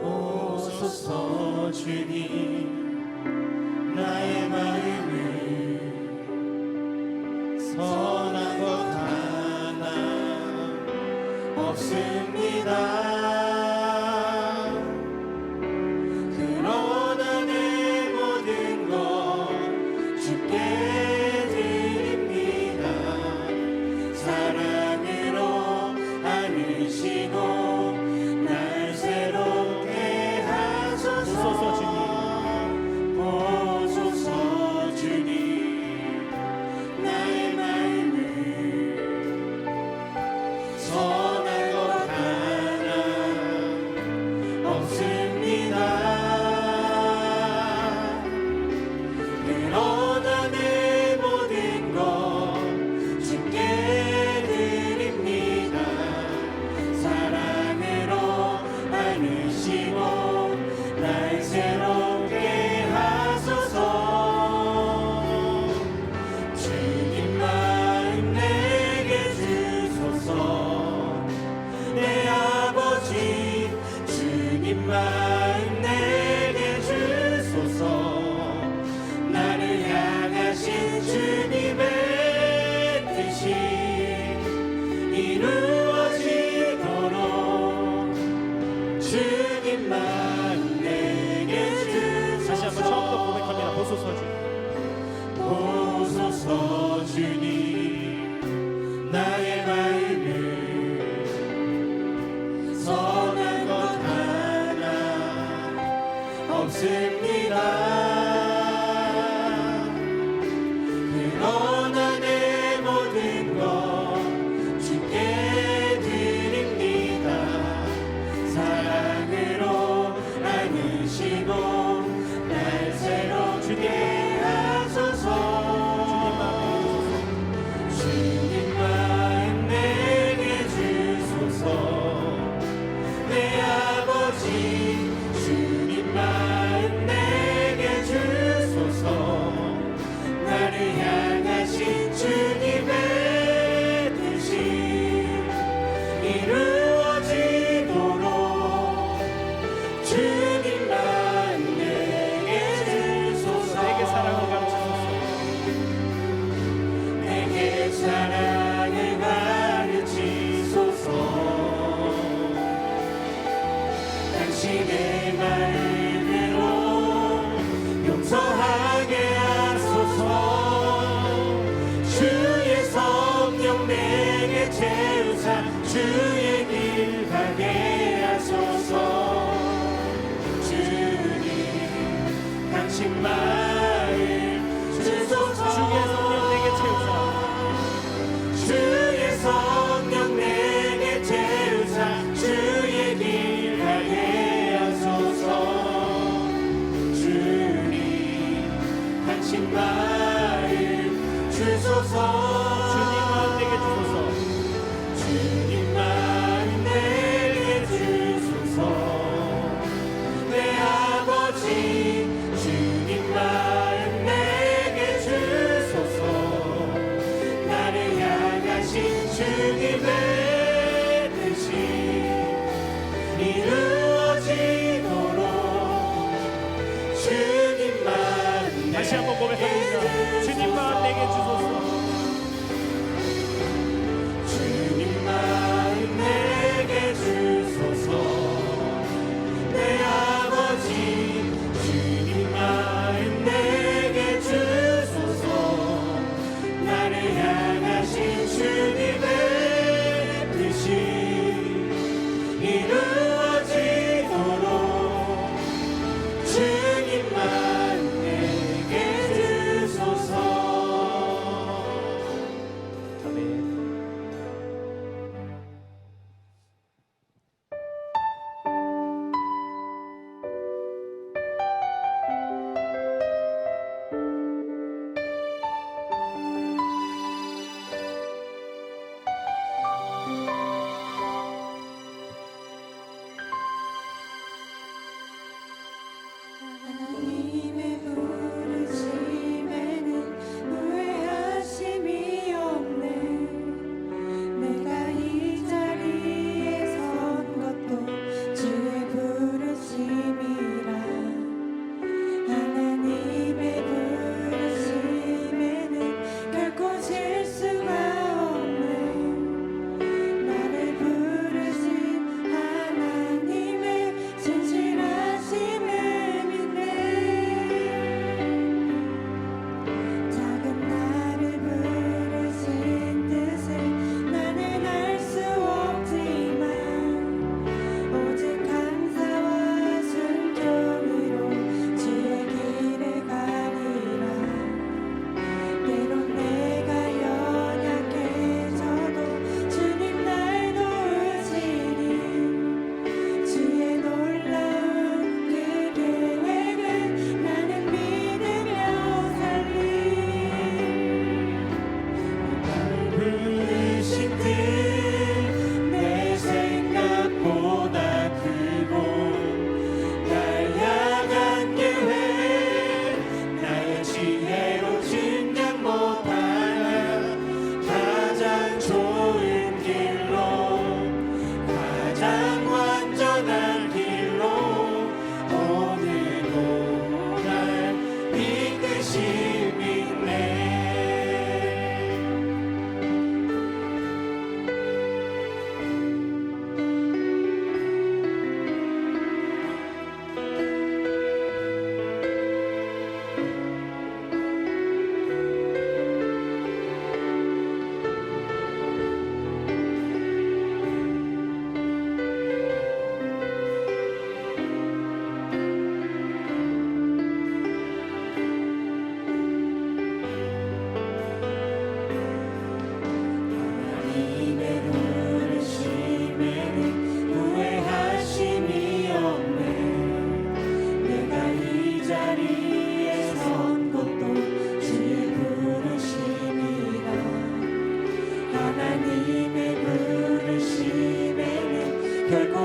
오소서 주님, 나의 마음을 선한 것 하나 없습니다. 그러나 내 모든 것 주께 드립니다. 사랑으로 안으시고 날 새롭게 하소서. 보소서 주님, 나의 마음을 선한 것 하나 없습니다. 그러나 내 모든 것 주께 드립니다. 사랑으로 안으시고 날 새롭게 하소서. 주님 마음 내게 주소서. 내 아버지 주님 마음 내게 주소서. 나를 향하신 주님의 뜻이 이루어지도록 주님 마음 내게 주소서. 다시 한번 처음부터 고백합니다. 보소서 주님, 보소서 주님, 나의 마음을 선한 것 하나 없습니다. 그러나 내 모든 것 주께 드립니다. 사랑으로 안으시고 날 새롭게 하소서. 주님 마음 내게 주소서. 내 아버지 주님 마음 내게 주소서. 나를 향하신 주님의 뜻이 이루어지도록 주님 마음 내게 주소서. 내게 사랑을 가르치소서. 내게 사랑을 가르치소서. 당신의 마음으로 용서하게 하소서. 주의 성령 내게 채우사 주의 길 가게 하소서. 주님, 당신 마음 주소서. 주의 성령 내게 채우사 주의 성령 내게 채우사 주의 길 가게 하소서. 주님, 당신 마음 주소서. 주님 마음 내게 주소서. 주님 마음 내게 주소서. 내 아버지 주님 마음 내게 주소서. 나를 향하신 주님의 뜻이 이루어지도록 주님 마음 다시 한번 고백합니다. 주님 마음 내게 주소서. 주님 마음 내게 주소서. 내 아버지 주님 마음 내게 주소서. 나를 향하신 주님의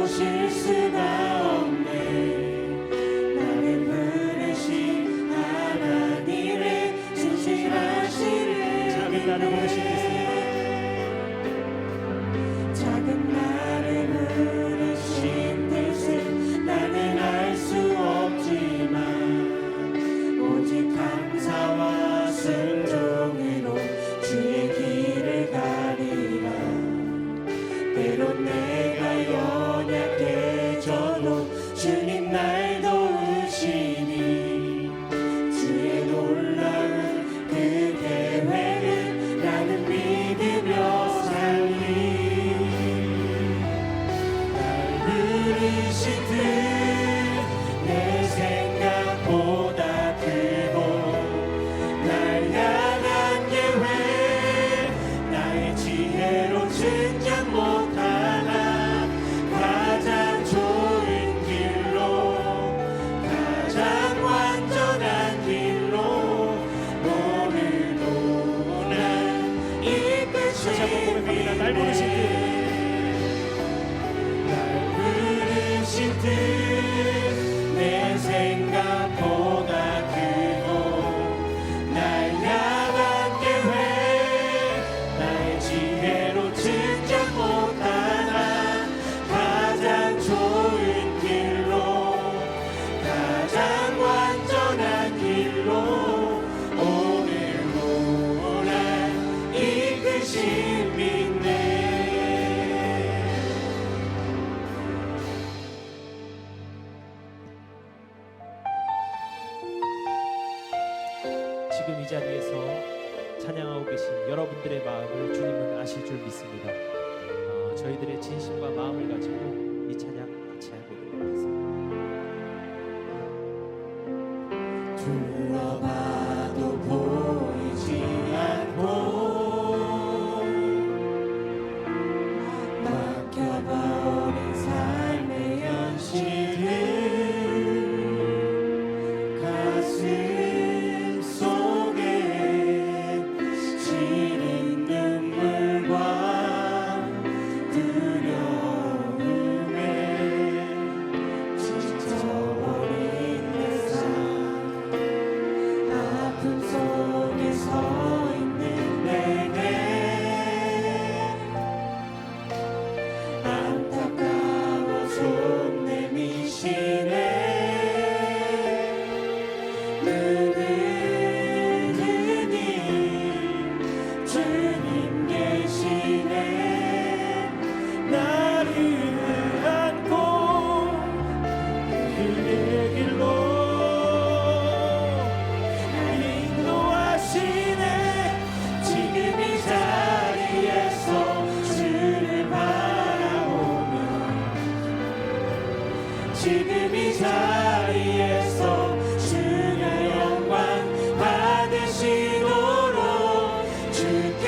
모실 수가 없네. 나를 부르신 하나님의 진실하시를 작은 나를 부르신 뜻은 작은 나를 부르신 뜻은 나는 알 수 없지만 오직 감사와 순종으로 주의 길을 가리라. 때론 내가 연약해져도 주님 날 도우시니 주의 놀라운 그 계획을 나는 믿으며 살리. 날 부르신 뜻 내 생각보다 크고 날 향한 계획 나의 지혜로 측량 못하나 가장 좋은 길로 가장 완전한 길로 오늘도 날 다시 한번 고백합니다. 날 부르신 날 부르신 뜻 내 생각보다 크고 날 향한 계획 나의 지혜로 측량 못하나 가장 좋은 길로 가장 완전한 길로 오늘도 날 이끄신 믿네. 지금 이 자리에서 찬양하고 계신 여러분들의 마음을 주님은 아실 줄 믿습니다. 저희들의 진심과 마음을 가지고 이 찬양 같이 해보도록 하겠습니다. 들어봐도 보이지 않고 막혀버린 삶의 현실을 가슴 속에 시린 눈물과 두려움에 지쳐버린 내 삶 아픔 속에 서 있는 내게 안타까워 손 내미시네. 눈을 드니 주님 계시네. 나를 안고 그의 길로 인도하시네. 지금 이 자리에서 주를 바라보며 지금 이 자리에서 주의 영광 받으시도록 주께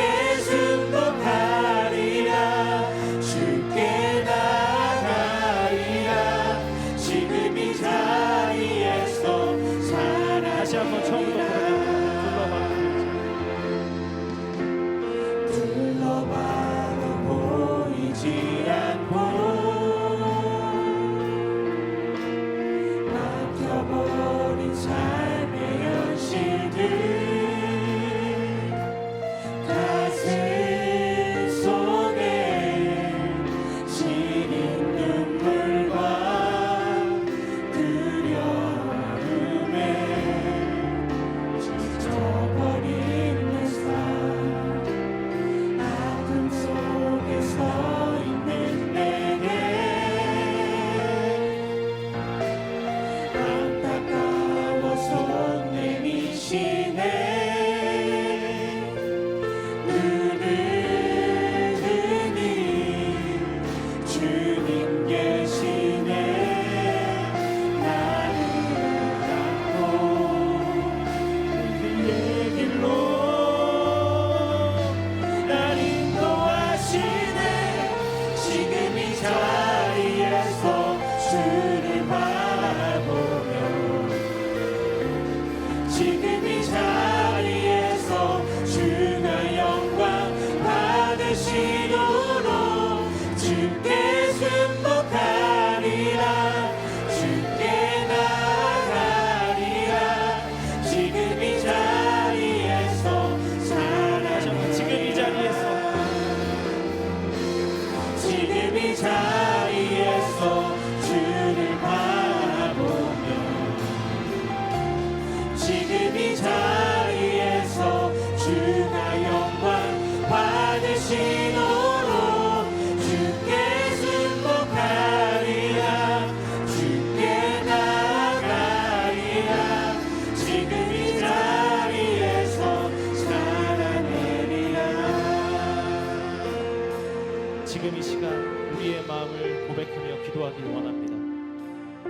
지금 이 시간 우리의 마음을 고백하며 기도하길 원합니다.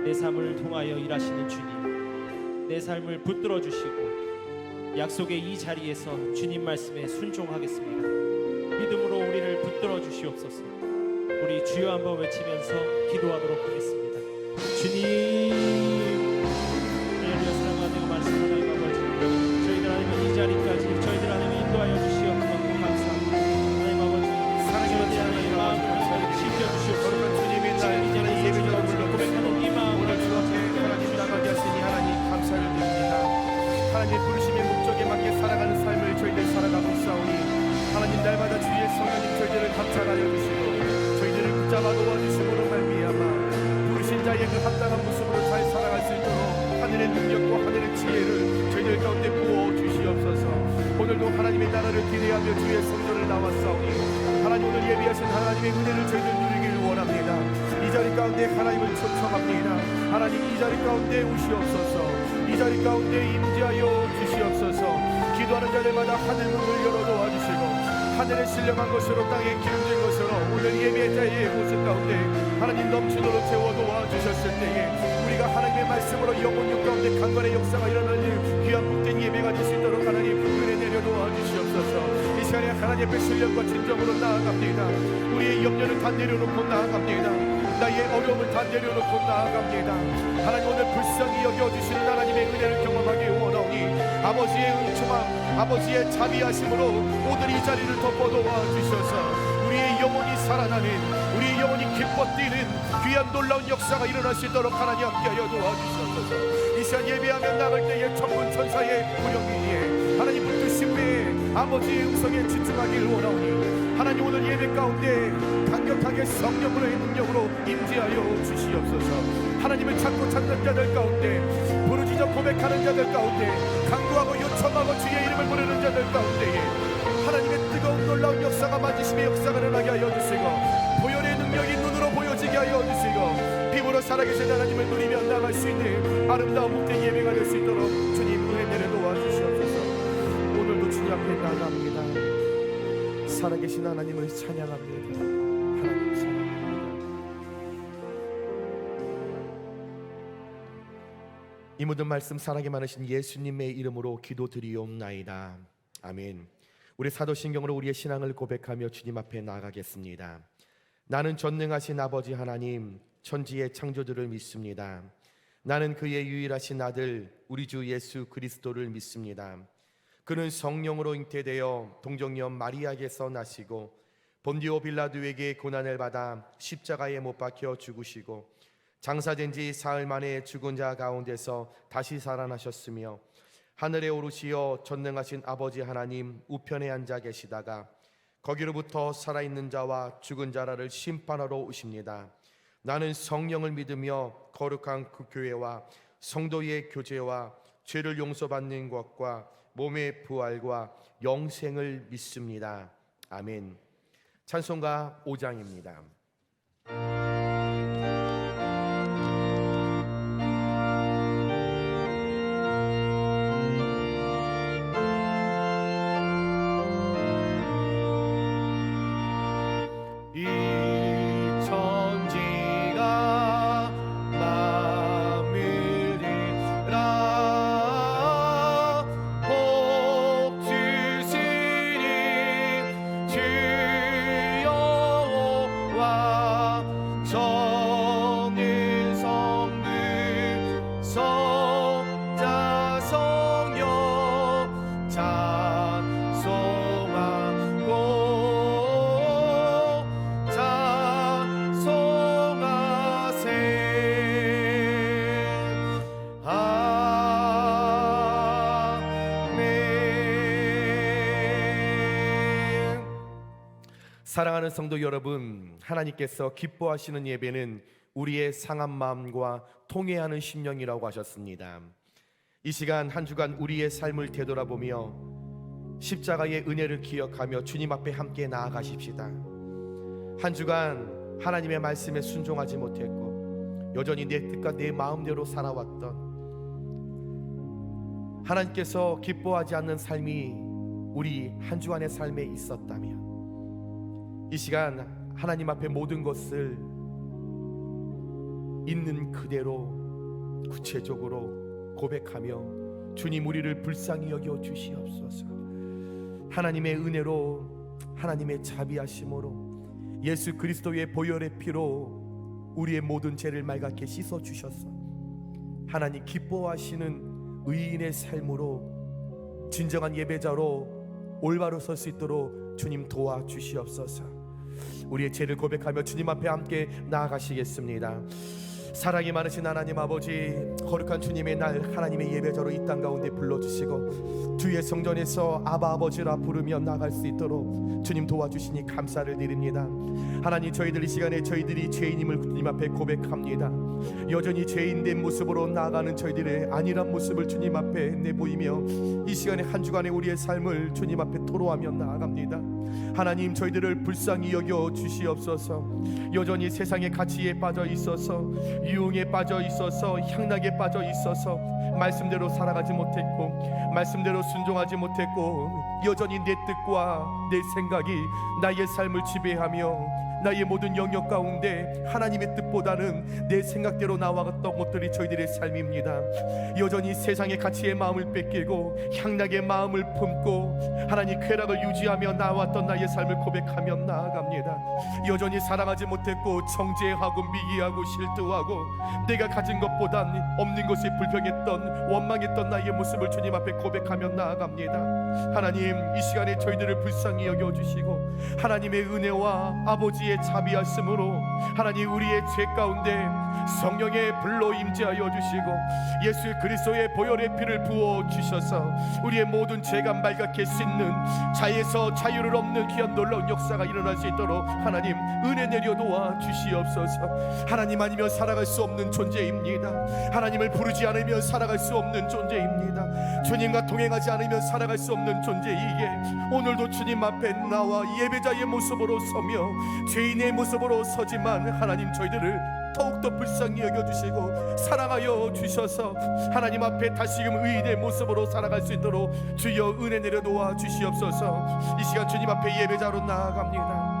내 삶을 통하여 일하시는 주님, 내 삶을 붙들어 주시고 약속의 이 자리에서 주님 말씀에 순종하겠습니다. 믿음으로 우리를 붙들어 주시옵소서. 우리 주여 한번 외치면서 기도하도록 하겠습니다. 주님, 할렐루야. 사랑하는 말씀 하나님 아버지, 저희들 하나님은 이 자리까지 저희들 하나님 인도하여 주시옵소서. 감사합니다. 하나님 아버지, 사랑하는 하나님 마음을 하나님 지켜주시옵소서. 주님의 날 지금 이 자리에 예배자로 고백하는 이 마음을 오늘 주 앞에 하나님 나가게 하시니 하나님 감사를 드립니다. 하나님의 부르심의 목적에 맞게 살아가는 삶을 저희들 살아가고 있사오니 하나님 날마다 주의 성령님 저희들을 감찰하여 주시고 저희들을 붙잡아 도와주심으로 말미암아 부르신 자의 그 합당한 모습으로 잘 살아갈 수 있도록 하늘의 능력과 하늘의 지혜를 저희들 가운데 부어 주시옵소서. 오늘도 하나님의 나라를 기대하며 주의 성전을 나왔사오니 하나님 오늘 예비하신 하나님의 은혜를 저희들 누리길 원합니다. 이 자리 가운데 하나님을 초청합니다. 하나님 이 자리 가운데 오시옵소서. 이 자리 가운데 임재하여 주시옵소서. 기도하는 자들마다 하늘 문을 열어 도와주시고 하늘에 신령한 것으로 땅에 기름진 것으로 오늘 예배자의 모습 가운데 하나님 넘치도록 채워 도와주셨을 때에 우리가 하나님의 말씀으로 영혼 육 가운데 강건의 역사가 일어날 귀한 복된 예배가 될 수 있도록 하나님 은혜 내려 도와주시옵소서. 이 시간에 하나님 앞에 신령과 진정으로 나아갑니다. 우리의 염려를 다 내려놓고 나아갑니다. 나의 어려움을 다 내려놓고 나아갑니다. 하나님 오늘 불쌍히 여겨주시는 하나님의 은혜를 경험하기 원하오니 아버지의 은총함 아버지의 자비하심으로 오늘 이 자리를 덮어도와 주셔서 우리의 영혼이 살아나는 우리의 영혼이 기뻐 뛰는 귀한 놀라운 역사가 일어날 수 있도록 하나님 함께하여 도와주시옵소서. 이 시간 예배하며 나갈 때에 천군 천사의 구령 위에 하나님 붙드신 후에 아버지의 음성에 집중하기를 원하오니 하나님 오늘 예배 가운데 강력하게 성령으로의 능력으로 임재하여 주시옵소서. 하나님을 찾고 찾는 자들 가운데 부르짖어 고백하는 자들 가운데 간구하고 요청하고 주의 이름을 부르는 자들 가운데에 하나님의 뜨거운 놀라운 역사가 만지심의 역사가 일어나게 하여 주시고 보혈의 능력이 눈으로 보여지게 하여 주시고 피부로 살아계신 하나님을 누리며 나갈 수 있는 아름다운 복된 예배가 될 수 있도록 주님 은혜 내려 도와주시옵소서. 오늘도 주님 앞에 나갑니다. 살아계신 하나님을 찬양합니다. 하나님 찬양합니다. 이 모든 말씀 사랑이 많으신 예수님의 이름으로 기도드리옵나이다. 아멘. 우리 사도신경으로 우리의 신앙을 고백하며 주님 앞에 나아가겠습니다. 나는 전능하신 아버지 하나님 천지의 창조주를 믿습니다. 나는 그의 유일하신 아들 우리 주 예수 그리스도를 믿습니다. 그는 성령으로 잉태되어 동정녀 마리아에게서 나시고 본디오 빌라도에게 고난을 받아 십자가에 못 박혀 죽으시고 장사된 지 사흘 만에 죽은 자 가운데서 다시 살아나셨으며 하늘에 오르시어 전능하신 아버지 하나님 우편에 앉아 계시다가 거기로부터 살아있는 자와 죽은 자라를 심판하러 오십니다. 나는 성령을 믿으며 거룩한 그 교회와 성도의 교제와 죄를 용서받는 것과 몸의 부활과 영생을 믿습니다. 아멘. 찬송가 5장입니다. 사랑하는 성도 여러분, 하나님께서 기뻐하시는 예배는 우리의 상한 마음과 통회하는 심령이라고 하셨습니다. 이 시간 한 주간 우리의 삶을 되돌아보며 십자가의 은혜를 기억하며 주님 앞에 함께 나아가십시다. 한 주간 하나님의 말씀에 순종하지 못했고 여전히 내 뜻과 내 마음대로 살아왔던 하나님께서 기뻐하지 않는 삶이 우리 한 주간의 삶에 있었다면 이 시간 하나님 앞에 모든 것을 있는 그대로 구체적으로 고백하며 주님 우리를 불쌍히 여겨 주시옵소서. 하나님의 은혜로 하나님의 자비하심으로 예수 그리스도의 보혈의 피로 우리의 모든 죄를 말갛게 씻어 주셨어. 하나님 기뻐하시는 의인의 삶으로 진정한 예배자로 올바로 설 수 있도록 주님 도와주시옵소서. 우리의 죄를 고백하며 주님 앞에 함께 나아가시겠습니다. 사랑이 많으신 하나님 아버지, 거룩한 주님의 날 하나님의 예배자로 이 땅 가운데 불러주시고 주의 성전에서 아바 아버지라 부르며 나갈 수 있도록 주님 도와주시니 감사를 드립니다. 하나님, 저희들 이 시간에 저희들이 죄인임을 주님 앞에 고백합니다. 여전히 죄인된 모습으로 나아가는 저희들의 안일한 모습을 주님 앞에 내보이며 이 시간에 한 주간의 우리의 삶을 주님 앞에 토로하며 나아갑니다. 하나님, 저희들을 불쌍히 여겨 주시옵소서. 여전히 세상의 가치에 빠져 있어서, 유흥에 빠져 있어서, 향락에 빠져 있어서 말씀대로 살아가지 못했고 말씀대로 순종하지 못했고 여전히 내 뜻과 내 생각이 나의 삶을 지배하며 나의 모든 영역 가운데 하나님의 뜻보다는 내 생각대로 나왔던 것들이 저희들의 삶입니다. 여전히 세상의 가치의 마음을 뺏기고 향락의 마음을 품고 하나님 쾌락을 유지하며 나왔던 나의 삶을 고백하며 나아갑니다. 여전히 사랑하지 못했고 정죄하고 미기하고 실투하고 내가 가진 것보단 없는 것이 불평했던 원망했던 나의 모습을 주님 앞에 고백하며 나아갑니다. 하나님, 이 시간에 저희들을 불쌍히 여겨주시고 하나님의 은혜와 아버지의 자비하심으로 하나님 우리의 죄 가운데 성령의 불로 임재하여 주시고 예수 그리스도의 보혈의 피를 부어 주셔서 우리의 모든 죄가 말갛게 씻는 자에서 자유를 얻는 귀한 놀라운 역사가 일어날 수 있도록 하나님 은혜 내려 놓아 주시옵소서. 하나님 아니면 살아갈 수 없는 존재입니다. 하나님을 부르지 않으면 살아갈 수 없는 존재입니다. 주님과 동행하지 않으면 살아갈 수 없는 존재이기에 오늘도 주님 앞에 나와 예배자의 모습으로 서며 죄인의 모습으로 서지만 하나님 저희들을 더욱더 불쌍히 여겨주시고 사랑하여 주셔서 하나님 앞에 다시금 의인의 모습으로 살아갈 수 있도록 주여 은혜 내려 놓아 주시옵소서. 이 시간 주님 앞에 예배자로 나아갑니다.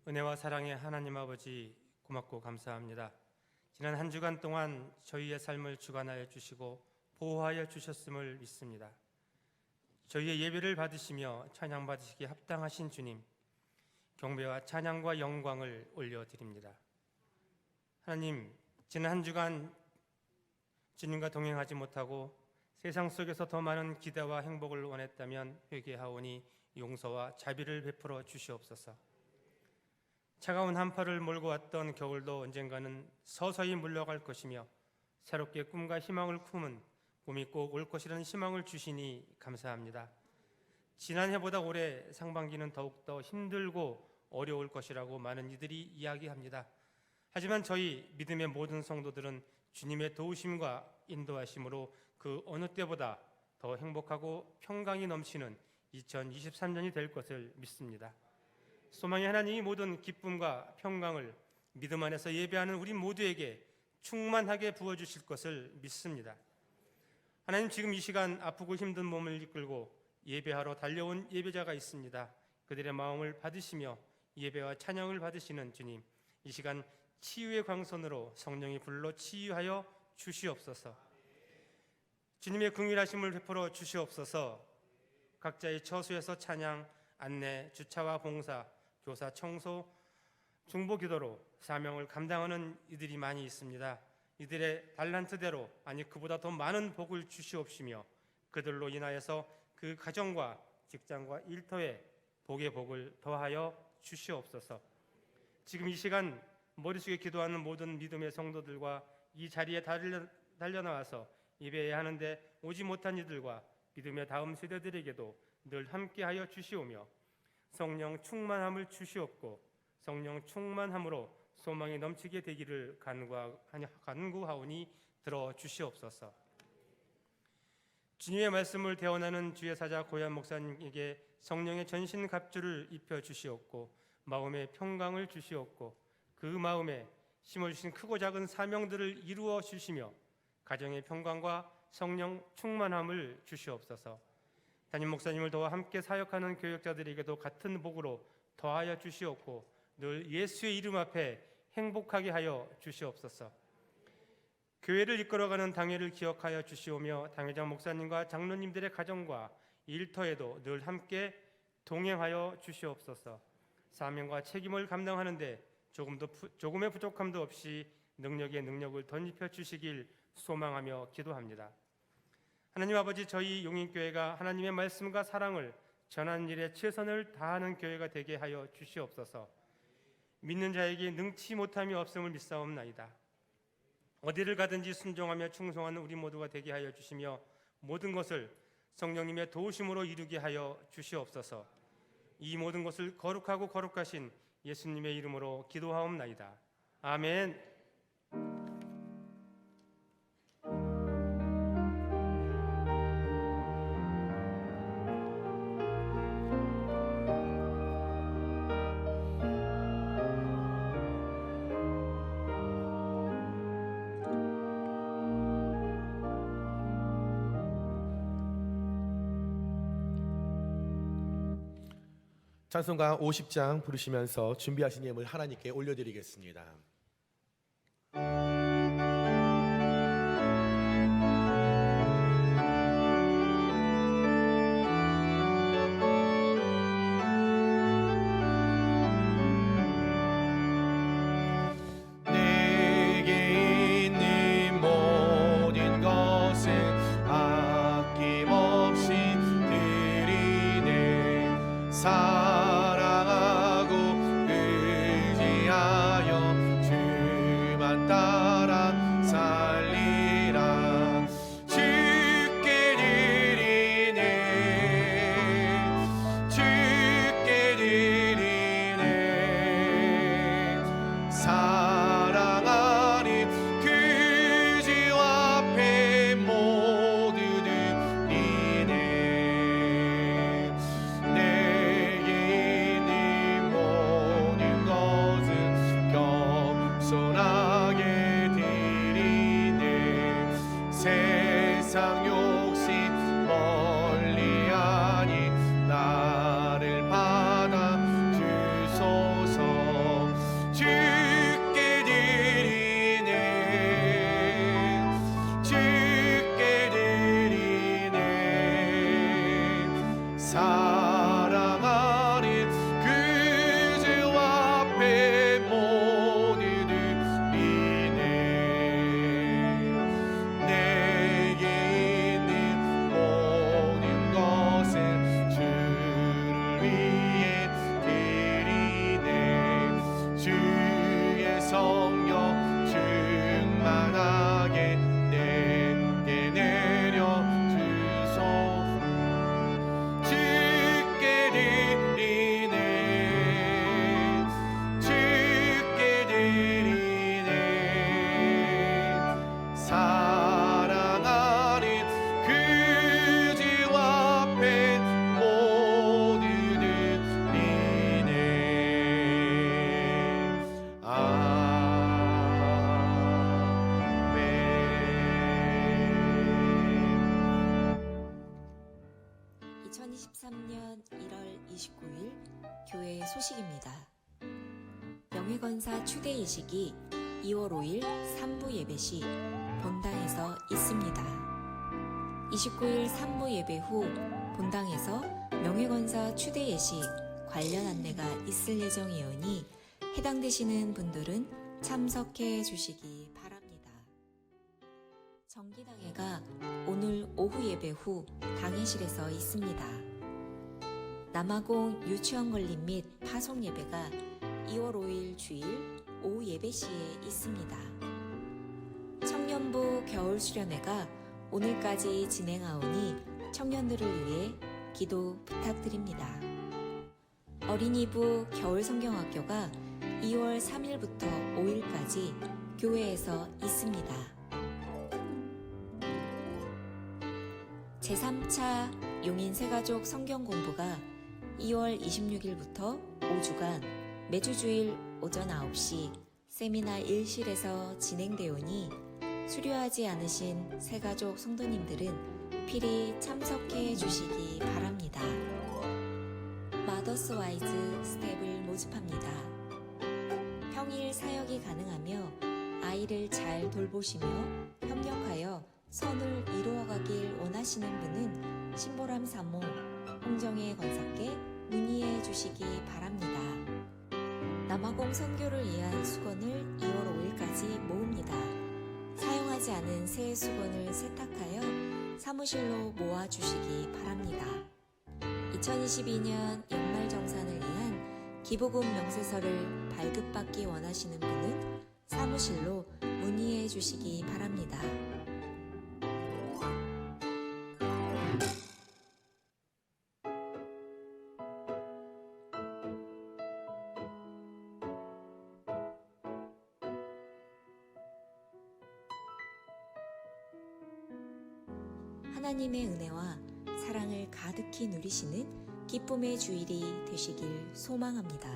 은혜와 사랑의 하나님 아버지, 고맙고 감사합니다. 지난 한 주간 동안 저희의 삶을 주관하여 주시고 보호하여 주셨음을 믿습니다. 저희의 예배를 받으시며 찬양 받으시기에 합당하신 주님, 경배와 찬양과 영광을 올려드립니다. 하나님, 지난 한 주간 주님과 동행하지 못하고 세상 속에서 더 많은 기대와 행복을 원했다면 회개하오니 용서와 자비를 베풀어 주시옵소서. 차가운 한파를 몰고 왔던 겨울도 언젠가는 서서히 물러갈 것이며 새롭게 꿈과 희망을 품은 봄이 꼭 올 것이라는 희망을 주시니 감사합니다. 지난해보다 올해 상반기는 더욱더 힘들고 어려울 것이라고 많은 이들이 이야기합니다. 하지만 저희 믿음의 모든 성도들은 주님의 도우심과 인도하심으로 그 어느 때보다 더 행복하고 평강이 넘치는 2023년이 될 것을 믿습니다. 소망의 하나님이 모든 기쁨과 평강을 믿음 안에서 예배하는 우리 모두에게 충만하게 부어주실 것을 믿습니다. 하나님, 지금 이 시간 아프고 힘든 몸을 이끌고 예배하러 달려온 예배자가 있습니다. 그들의 마음을 받으시며 예배와 찬양을 받으시는 주님, 이 시간 치유의 광선으로 성령이 불러 치유하여 주시옵소서. 주님의 긍휼하심을 베풀어 주시옵소서. 각자의 처소에서 찬양, 안내, 주차와 봉사, 교사, 청소, 중보 기도로 사명을 감당하는 이들이 많이 있습니다. 이들의 달란트대로, 아니 그보다 더 많은 복을 주시옵시며 그들로 인하여서 그 가정과 직장과 일터에 복의 복을 더하여 주시옵소서. 지금 이 시간 머릿속에 기도하는 모든 믿음의 성도들과 이 자리에 달려나와서 예배해야 하는데 오지 못한 이들과 믿음의 다음 세대들에게도 늘 함께하여 주시오며 성령 충만함을 주시옵고 성령 충만함으로 소망이 넘치게 되기를 간구하오니 들어주시옵소서. 주님의 말씀을 대언하는 주의 사자 고얀 목사님에게 성령의 전신 갑주를 입혀 주시옵고 마음의 평강을 주시옵고 그 마음에 심어주신 크고 작은 사명들을 이루어 주시며 가정의 평강과 성령 충만함을 주시옵소서. 담임 목사님을 도와 함께 사역하는 교역자들에게도 같은 복으로 더하여 주시옵고 늘 예수의 이름 앞에 행복하게 하여 주시옵소서. 교회를 이끌어가는 당회를 기억하여 주시오며 당회장 목사님과 장로님들의 가정과 일터에도 늘 함께 동행하여 주시옵소서. 사명과 책임을 감당하는데 조금의 부족함도 없이 능력에 능력을 덧입혀 주시길 소망하며 기도합니다. 하나님 아버지, 저희 용인교회가 하나님의 말씀과 사랑을 전하는 일에 최선을 다하는 교회가 되게 하여 주시옵소서. 믿는 자에게 능치 못함이 없음을 믿사옵나이다. 어디를 가든지 순종하며 충성하는 우리 모두가 되게 하여 주시며 모든 것을 성령님의 도우심으로 이루게 하여 주시옵소서. 이 모든 것을 거룩하고 거룩하신 예수님의 이름으로 기도하옵나이다. 아멘. 찬송가 50장 부르시면서 준비하신 예물 하나님께 올려드리겠습니다. 내게 있는 모든 것을 아낌없이 드리네. 사랑하고 의지하여 주만 따라 살리라. 주께 드리네, 주께 드리네. 사랑하는 그 주 앞에 모두 드리네. 내게 있는 모든 것을 겸손하게 드리네. 세상 욕심 멀리하니 나를 받아 주소서. 주께 드리네, 주께 드리네. 사랑하는 그 주 앞에 모두 드리네. 내게 있는 모든 것을 주를 위해 드리네. 주의 성령 충만하게 내게 내려 주소서. 주께 드리네, 주께 드리네. 사랑하는 그 주 앞에 모두 드리네. 아멘. 2023년 1월 29일 교회 소식입니다. 명예건사 추대이식이 2월 5일 3부 예배 시 본당에서 있습니다. 29일 3부 예배 후 본당에서 명예건사 추대 예식 관련 안내가 있을 예정이오니 해당되시는 분들은 참석해 주시기 바랍니다. 정기당회가 오늘 오후 예배 후 당회실에서 있습니다. 남아공 유치원 건립 및 파송 예배가 2월 5일 주일 오후 예배 시에 있습니다. 청년부 겨울 수련회가 오늘까지 진행하오니 청년들을 위해 기도 부탁드립니다. 어린이부 겨울 성경학교가 2월 3일부터 5일까지 교회에서 있습니다. 제3차 용인 새가족 성경 공부가 2월 26일부터 5주간 매주 주일 오전 9시 세미나 1실에서 진행되오니 수료하지 않으신 새가족 성도님들은 필히 참석해 주시기 바랍니다. 마더스 와이즈 스텝을 모집합니다. 평일 사역이 가능하며 아이를 잘 돌보시며 협력하여 선을 이루어가길 원하시는 분은 신보람 사모, 홍정혜 권사께 문의해 주시기 바랍니다. 남아공 선교를 위한 수건을 2월 5일까지 모읍니다. 사용하지 않은 새 수건을 세탁하여 사무실로 모아주시기 바랍니다. 2022년 연말정산을 위한 기부금 명세서를 발급받기 원하시는 분은 사무실로 문의해 주시기 바랍니다. 하나님의 은혜와 사랑을 가득히 누리시는 기쁨의 주일이 되시길 소망합니다.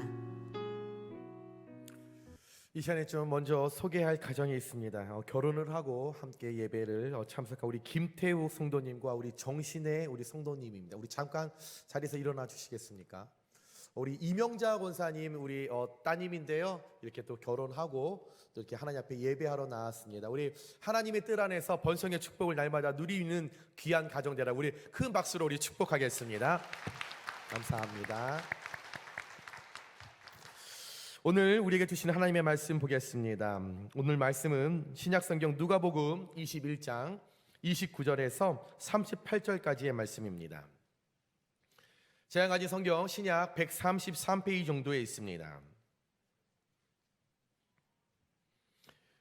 이 시간에 좀 먼저 소개할 가정이 있습니다. 결혼을 하고 함께 예배를 참석한 우리 김태우 성도님과 우리 정신의 우리 성도님입니다. 우리 잠깐 자리에서 일어나 주시겠습니까? 우리 이명자 권사님 우리 따님인데요. 이렇게 또 결혼하고 또 이렇게 하나님 앞에 예배하러 나왔습니다. 우리 하나님의 뜻 안에서 번성의 축복을 날마다 누리는 귀한 가정 되라. 우리 큰 박수로 우리 축복하겠습니다. 감사합니다. 오늘 우리에게 주신 하나님의 말씀 보겠습니다. 오늘 말씀은 신약성경 누가복음 21장 29절에서 38절까지의 말씀입니다. 제가 가진 성경 신약 133페이지 정도에 있습니다.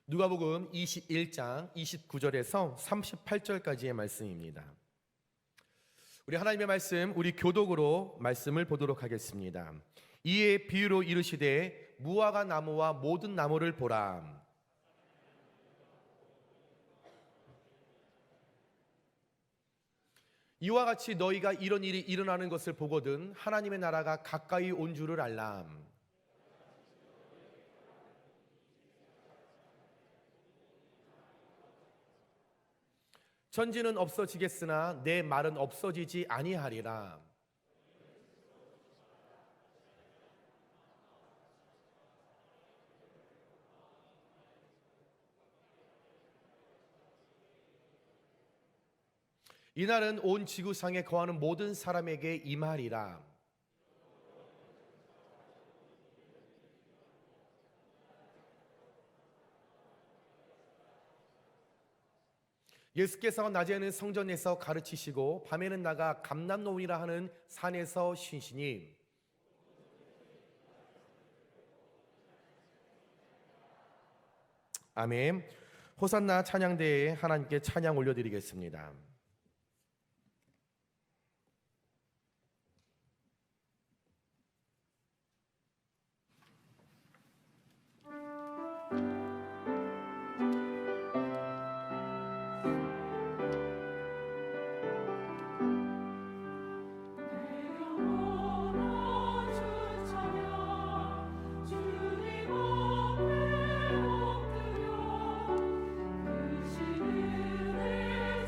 누가복음 21장 29절에서 38절까지의 말씀입니다. 우리 하나님의 말씀, 우리 교독으로 말씀을 보도록 하겠습니다. 이에 비유로 이르시되 무화과 나무와 모든 나무를 보라. 이와 같이 너희가 이런 일이 일어나는 것을 보거든 하나님의 나라가 가까이 온 줄을 알람. 천지는 없어지겠으나 내 말은 없어지지 아니하리라. 이날은 온 지구상에 거하는 모든 사람에게 임하리라. 예수께서 낮에는 성전에서 가르치시고 밤에는 나가 감람노이라 하는 산에서 쉬시니 아멘. 호산나 찬양대에 하나님께 찬양 올려드리겠습니다. 주님 앞에 엎드려 그 시를 내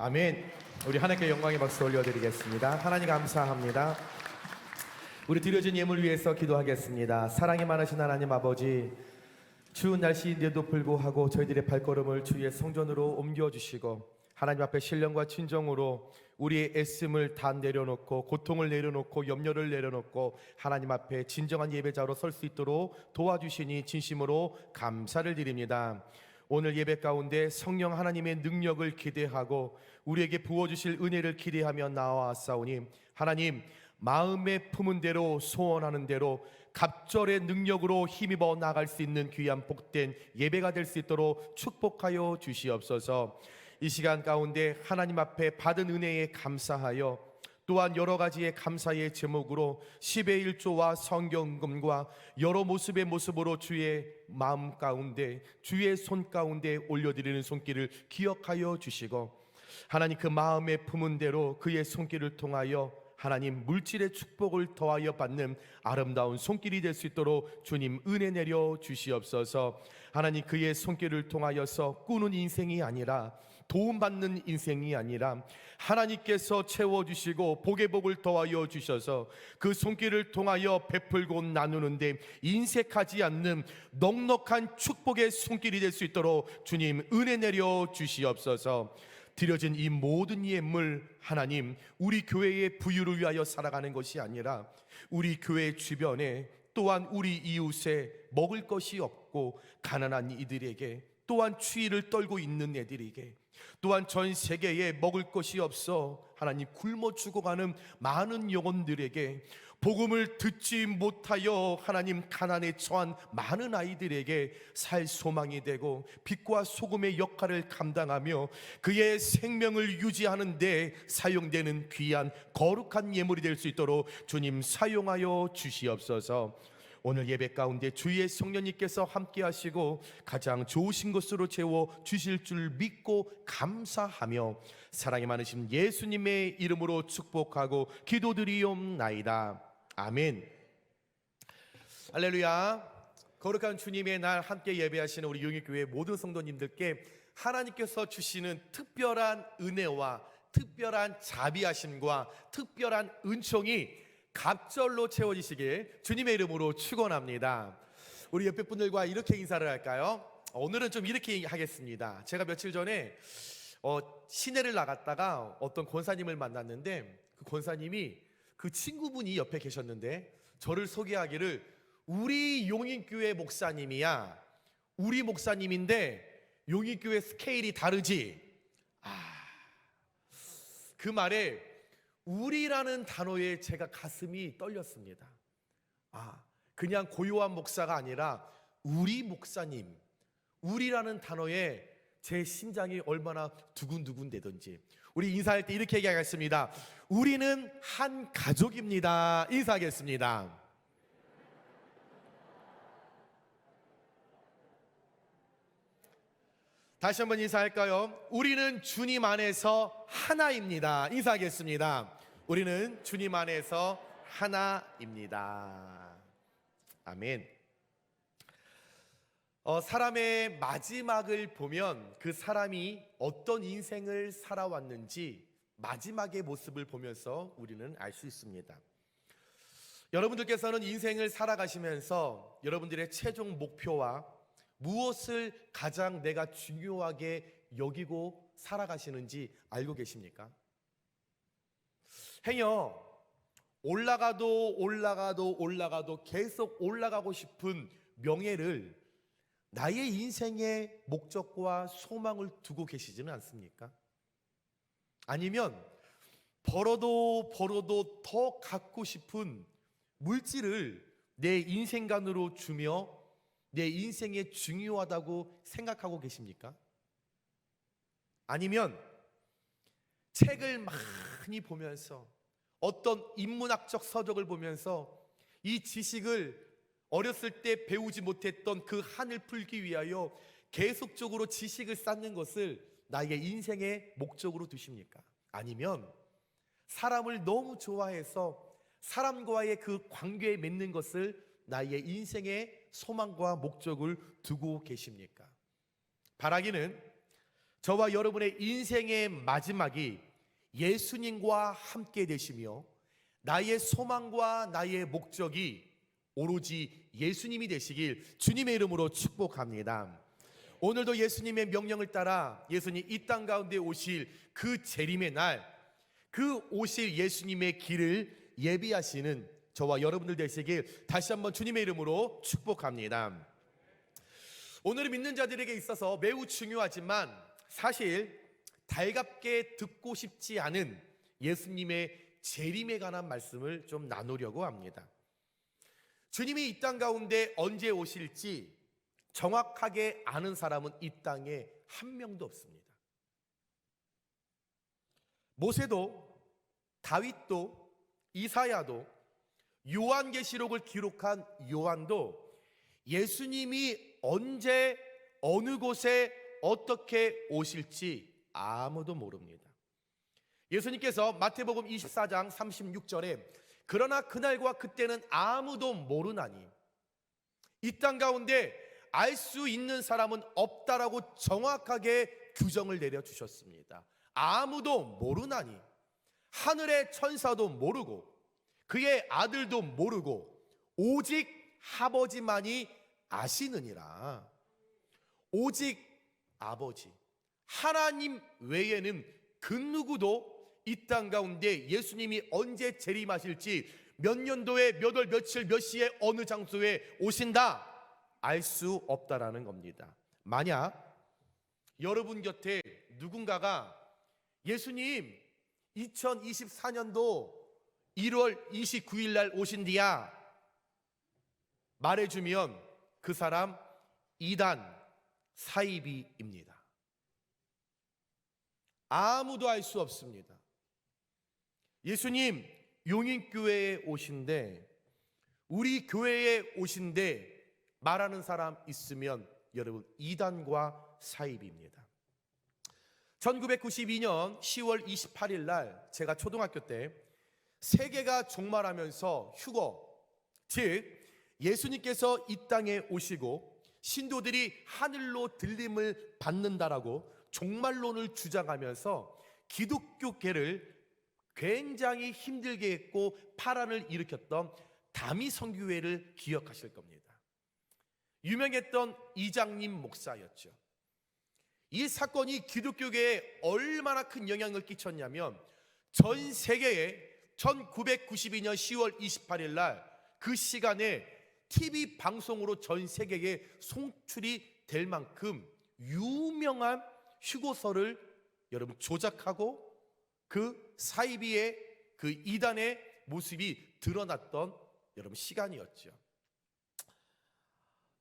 아멘. 우리 하나님께 영광의 박수 올려드리겠습니다. 하나님 감사합니다. 우리 드려진 예물 위해서 기도하겠습니다. 사랑이 많으신 하나님 아버지, 추운 날씨인데도 불구하고 저희들의 발걸음을 주의 성전으로 옮겨주시고 하나님 앞에 신령과 진정으로 우리의 애씀을 다 내려놓고 고통을 내려놓고 염려를 내려놓고 하나님 앞에 진정한 예배자로 설 수 있도록 도와주시니 진심으로 감사를 드립니다. 오늘 예배 가운데 성령 하나님의 능력을 기대하고 우리에게 부어주실 은혜를 기대하며 나와싸우니 하나님, 마음에 품은 대로 소원하는 대로 갑절의 능력으로 힘입어 나갈 수 있는 귀한 복된 예배가 될 수 있도록 축복하여 주시옵소서. 이 시간 가운데 하나님 앞에 받은 은혜에 감사하여 또한 여러 가지의 감사의 제목으로 10의 1조와 성경금과 여러 모습의 모습으로 주의 마음 가운데 주의 손 가운데 올려드리는 손길을 기억하여 주시고 하나님, 그 마음에 품은 대로 그의 손길을 통하여 하나님 물질의 축복을 더하여 받는 아름다운 손길이 될 수 있도록 주님 은혜 내려 주시옵소서. 하나님, 그의 손길을 통하여서 꾸는 인생이 아니라 도움받는 인생이 아니라 하나님께서 채워주시고 복의 복을 더하여 주셔서 그 손길을 통하여 베풀고 나누는데 인색하지 않는 넉넉한 축복의 손길이 될 수 있도록 주님 은혜 내려 주시옵소서. 드려진 이 모든 예물 하나님, 우리 교회의 부유를 위하여 살아가는 것이 아니라 우리 교회 주변에 또한 우리 이웃에 먹을 것이 없고 가난한 이들에게 또한 추위를 떨고 있는 애들에게 또한 전 세계에 먹을 것이 없어 하나님 굶어 죽어가는 많은 영혼들에게 복음을 듣지 못하여 하나님 가난에 처한 많은 아이들에게 살 소망이 되고 빛과 소금의 역할을 감당하며 그의 생명을 유지하는 데 사용되는 귀한 거룩한 예물이 될 수 있도록 주님 사용하여 주시옵소서. 오늘 예배 가운데 주의 성령님께서 함께 하시고 가장 좋으신 것으로 채워 주실 줄 믿고 감사하며 사랑이 많으신 예수님의 이름으로 축복하고 기도드리옵나이다. 아멘. 할렐루야. 거룩한 주님의 날 함께 예배하시는 우리 용익교회 모든 성도님들께 하나님께서 주시는 특별한 은혜와 특별한 자비하심과 특별한 은총이 갑절로 채워지시길 주님의 이름으로 축원합니다. 우리 옆에 분들과 이렇게 인사를 할까요? 오늘은 좀 이렇게 하겠습니다. 제가 며칠 전에 시내를 나갔다가 어떤 권사님을 만났는데 그 권사님이 그 친구분이 옆에 계셨는데 저를 소개하기를 우리 용인교회 목사님이야. 우리 목사님인데 용인교회 스케일이 다르지. 그 말에 우리라는 단어에 제가 가슴이 떨렸습니다. 그냥 고요한 목사가 아니라 우리 목사님, 우리라는 단어에 제 심장이 얼마나 두근두근 되던지. 우리 인사할 때 이렇게 얘기하겠습니다. 우리는 한 가족입니다. 인사하겠습니다. 다시 한번 인사할까요? 우리는 주님 안에서 하나입니다. 인사하겠습니다. 우리는 주님 안에서 하나입니다. 아멘. 사람의 마지막을 보면 그 사람이 어떤 인생을 살아왔는지 마지막의 모습을 보면서 우리는 알 수 있습니다. 여러분들께서는 인생을 살아가시면서 여러분들의 최종 목표와 무엇을 가장 내가 중요하게 여기고 살아가시는지 알고 계십니까? 행여 올라가도 계속 올라가고 싶은 명예를 나의 인생의 목적과 소망을 두고 계시지는 않습니까? 아니면 벌어도 더 갖고 싶은 물질을 내 인생관으로 주며 내 인생에 중요하다고 생각하고 계십니까? 아니면 책을 많이 보면서 어떤 인문학적 서적을 보면서 이 지식을 어렸을 때 배우지 못했던 그 한을 풀기 위하여 계속적으로 지식을 쌓는 것을 나의 인생의 목적으로 두십니까? 아니면 사람을 너무 좋아해서 사람과의 그 관계에 맺는 것을 나의 인생의 소망과 목적을 두고 계십니까? 바라기는 저와 여러분의 인생의 마지막이 예수님과 함께 되시며 나의 소망과 나의 목적이 오로지 예수님이 되시길 주님의 이름으로 축복합니다. 오늘도 예수님의 명령을 따라 예수님 이 땅 가운데 오실 그 재림의 날, 그 오실 예수님의 길을 예비하시는 저와 여러분들 되시길 다시 한번 주님의 이름으로 축복합니다. 오늘은 믿는 자들에게 있어서 매우 중요하지만 사실 달갑게 듣고 싶지 않은 예수님의 재림에 관한 말씀을 좀 나누려고 합니다. 주님이 이 땅 가운데 언제 오실지 정확하게 아는 사람은 이 땅에 한 명도 없습니다. 모세도, 다윗도, 이사야도, 요한계시록을 기록한 요한도 예수님이 언제 어느 곳에 어떻게 오실지 아무도 모릅니다. 예수님께서 마태복음 24장 36절에 그러나 그날과 그때는 아무도 모르나니 이 땅 가운데 알 수 있는 사람은 없다라고 정확하게 규정을 내려주셨습니다. 아무도 모르나니 하늘의 천사도 모르고 그의 아들도 모르고 오직 아버지만이 아시느니라. 오직 아버지 하나님 외에는 그 누구도 이 땅 가운데 예수님이 언제 재림하실지 몇 년도에 몇 월 며칠 몇 시에 어느 장소에 오신다 알 수 없다라는 겁니다. 만약 여러분 곁에 누군가가 예수님 2024년도 1월 29일 날 오신디야 말해주면 그 사람 이단 사이비입니다. 아무도 알 수 없습니다. 예수님 용인교회에 오신데 우리 교회에 오신데 말하는 사람 있으면 여러분 이단과 사이비입니다. 1992년 10월 28일 날 제가 초등학교 때 세계가 종말하면서 휴거, 즉 예수님께서 이 땅에 오시고 신도들이 하늘로 들림을 받는다라고 종말론을 주장하면서 기독교계를 굉장히 힘들게 했고 파란을 일으켰던 다미성교회를 기억하실 겁니다. 유명했던 이장님 목사였죠. 이 사건이 기독교계에 얼마나 큰 영향을 끼쳤냐면 전 세계에 1992년 10월 28일 날 그 시간에 TV 방송으로 전 세계에 송출이 될 만큼 유명한 휴고서를 여러분 조작하고 그 사이비의 그 이단의 모습이 드러났던 여러분 시간이었죠.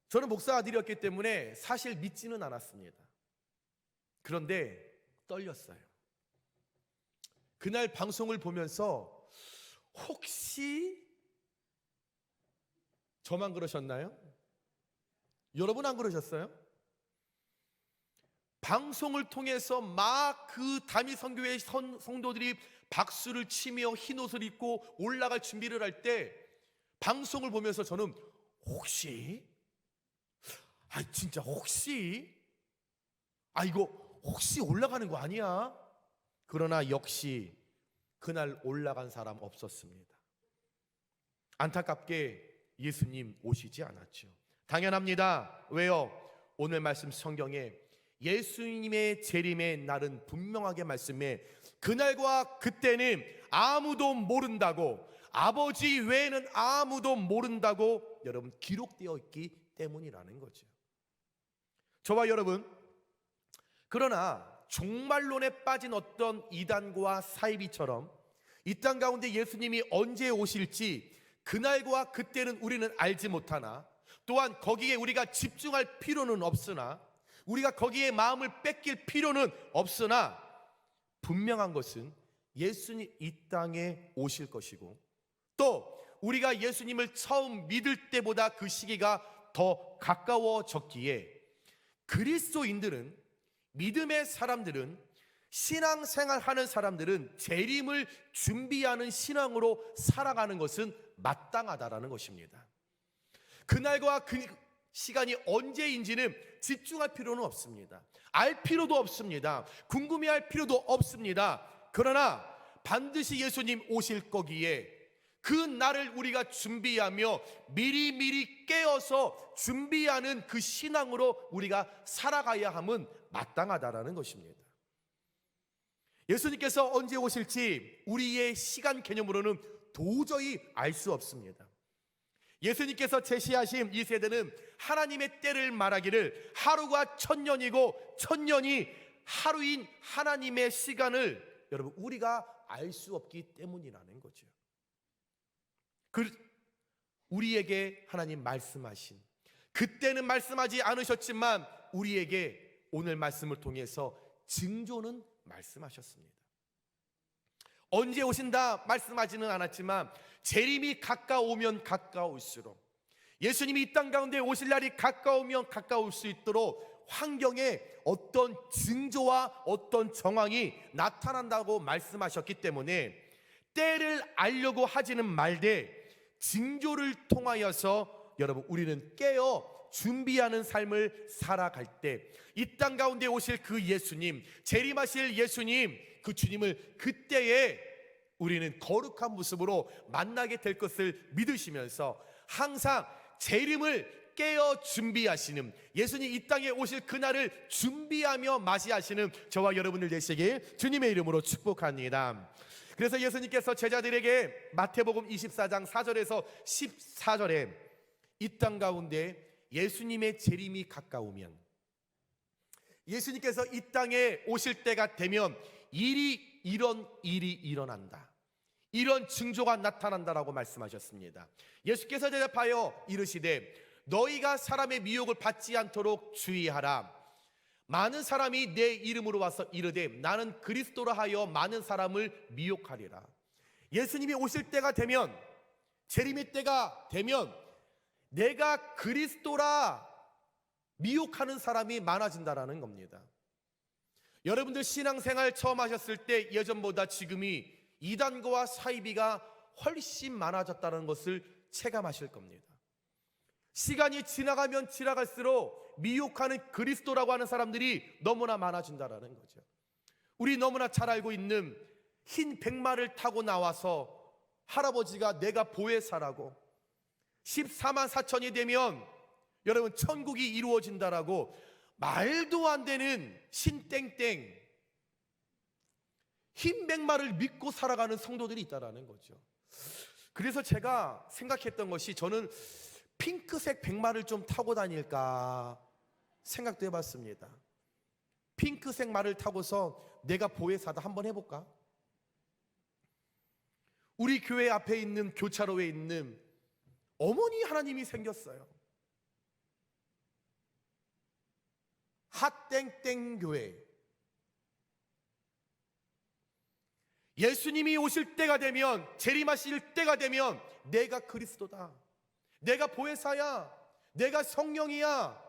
저는 목사 아들이었기 때문에 사실 믿지는 않았습니다. 그런데 떨렸어요. 그날 방송을 보면서 혹시 저만 그러셨나요? 여러분 안 그러셨어요? 방송을 통해서 막 그 다미성교회 성도들이 박수를 치며 흰옷을 입고 올라갈 준비를 할 때 방송을 보면서 저는 진짜 혹시 이거 혹시 올라가는 거 아니야? 그러나 역시 그날 올라간 사람 없었습니다. 안타깝게 예수님 오시지 않았죠. 당연합니다. 왜요? 오늘 말씀 성경에 예수님의 재림의 날은 분명하게 말씀해 그날과 그때는 아무도 모른다고, 아버지 외에는 아무도 모른다고 여러분 기록되어 있기 때문이라는 거죠. 저와 여러분, 그러나 종말론에 빠진 어떤 이단과 사이비처럼 이 땅 가운데 예수님이 언제 오실지 그날과 그때는 우리는 알지 못하나, 또한 거기에 우리가 집중할 필요는 없으나, 우리가 거기에 마음을 뺏길 필요는 없으나, 분명한 것은 예수님 이 땅에 오실 것이고, 또 우리가 예수님을 처음 믿을 때보다 그 시기가 더 가까워졌기에 그리스도인들은, 믿음의 사람들은, 신앙생활하는 사람들은 재림을 준비하는 신앙으로 살아가는 것은 마땅하다라는 것입니다. 그날과 그 시간이 언제인지는 집중할 필요는 없습니다. 알 필요도 없습니다. 궁금해할 필요도 없습니다. 그러나 반드시 예수님 오실 거기에 그 날을 우리가 준비하며 미리미리 깨어서 준비하는 그 신앙으로 우리가 살아가야 함은 마땅하다라는 것입니다. 예수님께서 언제 오실지 우리의 시간 개념으로는 도저히 알 수 없습니다. 예수님께서 제시하신 이 세대는 하나님의 때를 말하기를 하루가 천년이고 천년이 하루인 하나님의 시간을 여러분 우리가 알 수 없기 때문이라는 거죠. 우리에게 하나님 말씀하신, 그때는 말씀하지 않으셨지만 우리에게 오늘 말씀을 통해서 징조는 말씀하셨습니다. 언제 오신다 말씀하지는 않았지만 재림이 가까우면 가까울수록, 예수님이 이 땅 가운데 오실 날이 가까우면 가까울 수 있도록 환경에 어떤 징조와 어떤 정황이 나타난다고 말씀하셨기 때문에 때를 알려고 하지는 말되 징조를 통하여서 여러분 우리는 깨어 준비하는 삶을 살아갈 때 이 땅 가운데 오실 그 예수님, 재림하실 예수님, 그 주님을 그때에 우리는 거룩한 모습으로 만나게 될 것을 믿으시면서 항상 재림을 깨어 준비하시는, 예수님 이 땅에 오실 그날을 준비하며 맞이하시는 저와 여러분들 되시길 주님의 이름으로 축복합니다. 그래서 예수님께서 제자들에게 마태복음 24장 4절에서 14절에 이 땅 가운데 예수님의 재림이 가까우면, 예수님께서 이 땅에 오실 때가 되면 이런 일이 일어난다, 이런 징조가 나타난다라고 말씀하셨습니다. 예수께서 대답하여 이르시되 너희가 사람의 미혹을 받지 않도록 주의하라. 많은 사람이 내 이름으로 와서 이르되 나는 그리스도라 하여 많은 사람을 미혹하리라. 예수님이 오실 때가 되면, 재림의 때가 되면 내가 그리스도라 미혹하는 사람이 많아진다라는 겁니다. 여러분들 신앙생활 처음 하셨을 때 예전보다 지금이 이단과 사이비가 훨씬 많아졌다는 것을 체감하실 겁니다. 시간이 지나가면 지나갈수록 미혹하는 그리스도라고 하는 사람들이 너무나 많아진다라는 거죠. 우리 너무나 잘 알고 있는 흰 백마를 타고 나와서 할아버지가 내가 보혜사라고 14만 4천이 되면 여러분 천국이 이루어진다라고 말도 안 되는 신땡땡 흰 백마를 믿고 살아가는 성도들이 있다라는 거죠. 그래서 제가 생각했던 것이, 저는 핑크색 백마를 좀 타고 다닐까 생각도 해봤습니다. 핑크색 말을 타고서 내가 보혜사다 한번 해볼까? 우리 교회 앞에 있는 교차로에 있는 어머니 하나님이 생겼어요. 핫땡땡 교회. 예수님이 오실 때가 되면, 재림하실 때가 되면 내가 그리스도다, 내가 보혜사야, 내가 성령이야,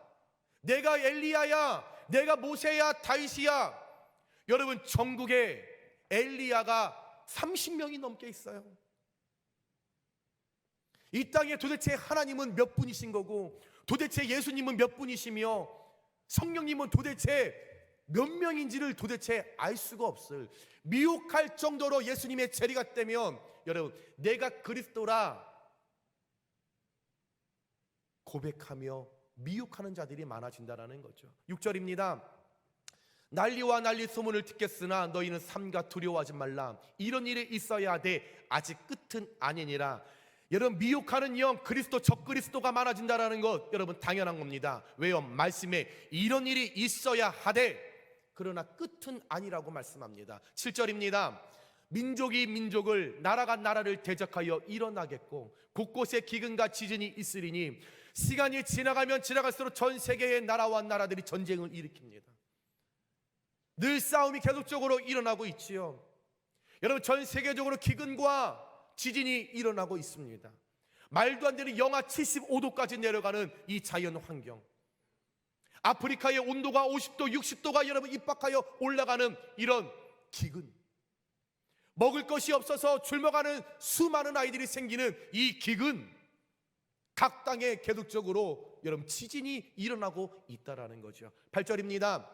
내가 엘리야야, 내가 모세야, 다윗이야. 여러분 전국에 엘리야가 30명이 넘게 있어요. 이 땅에 도대체 하나님은 몇 분이신 거고, 도대체 예수님은 몇 분이시며, 성령님은 도대체 몇 명인지를 도대체 알 수가 없어요. 미혹할 정도로 예수님의 재리가 되면 여러분 내가 그리스도라 고백하며 미혹하는 자들이 많아진다라는 거죠. 6절입니다. 난리와 난리 소문을 듣겠으나 너희는 삼가 두려워하지 말라. 이런 일이 있어야 돼. 아직 끝은 아니니라. 여러분 미혹하는 영, 그리스도 적그리스도가 많아진다라는 것 여러분 당연한 겁니다. 왜요? 말씀에 이런 일이 있어야 하되 그러나 끝은 아니라고 말씀합니다. 7절입니다. 민족이 민족을, 나라가 나라를 대적하여 일어나겠고 곳곳에 기근과 지진이 있으리니 시간이 지나가면 지나갈수록 전 세계의 나라와 나라들이 전쟁을 일으킵니다. 늘 싸움이 계속적으로 일어나고 있지요. 여러분 전 세계적으로 기근과 지진이 일어나고 있습니다. 말도 안 되는 영하 75도까지 내려가는 이 자연 환경, 아프리카의 온도가 50도 60도가 여러분 입박하여 올라가는 이런 기근, 먹을 것이 없어서 굶어가는 수많은 아이들이 생기는 이 기근, 각 땅에 계속적으로 여러분 지진이 일어나고 있다라는 거죠. 8절입니다.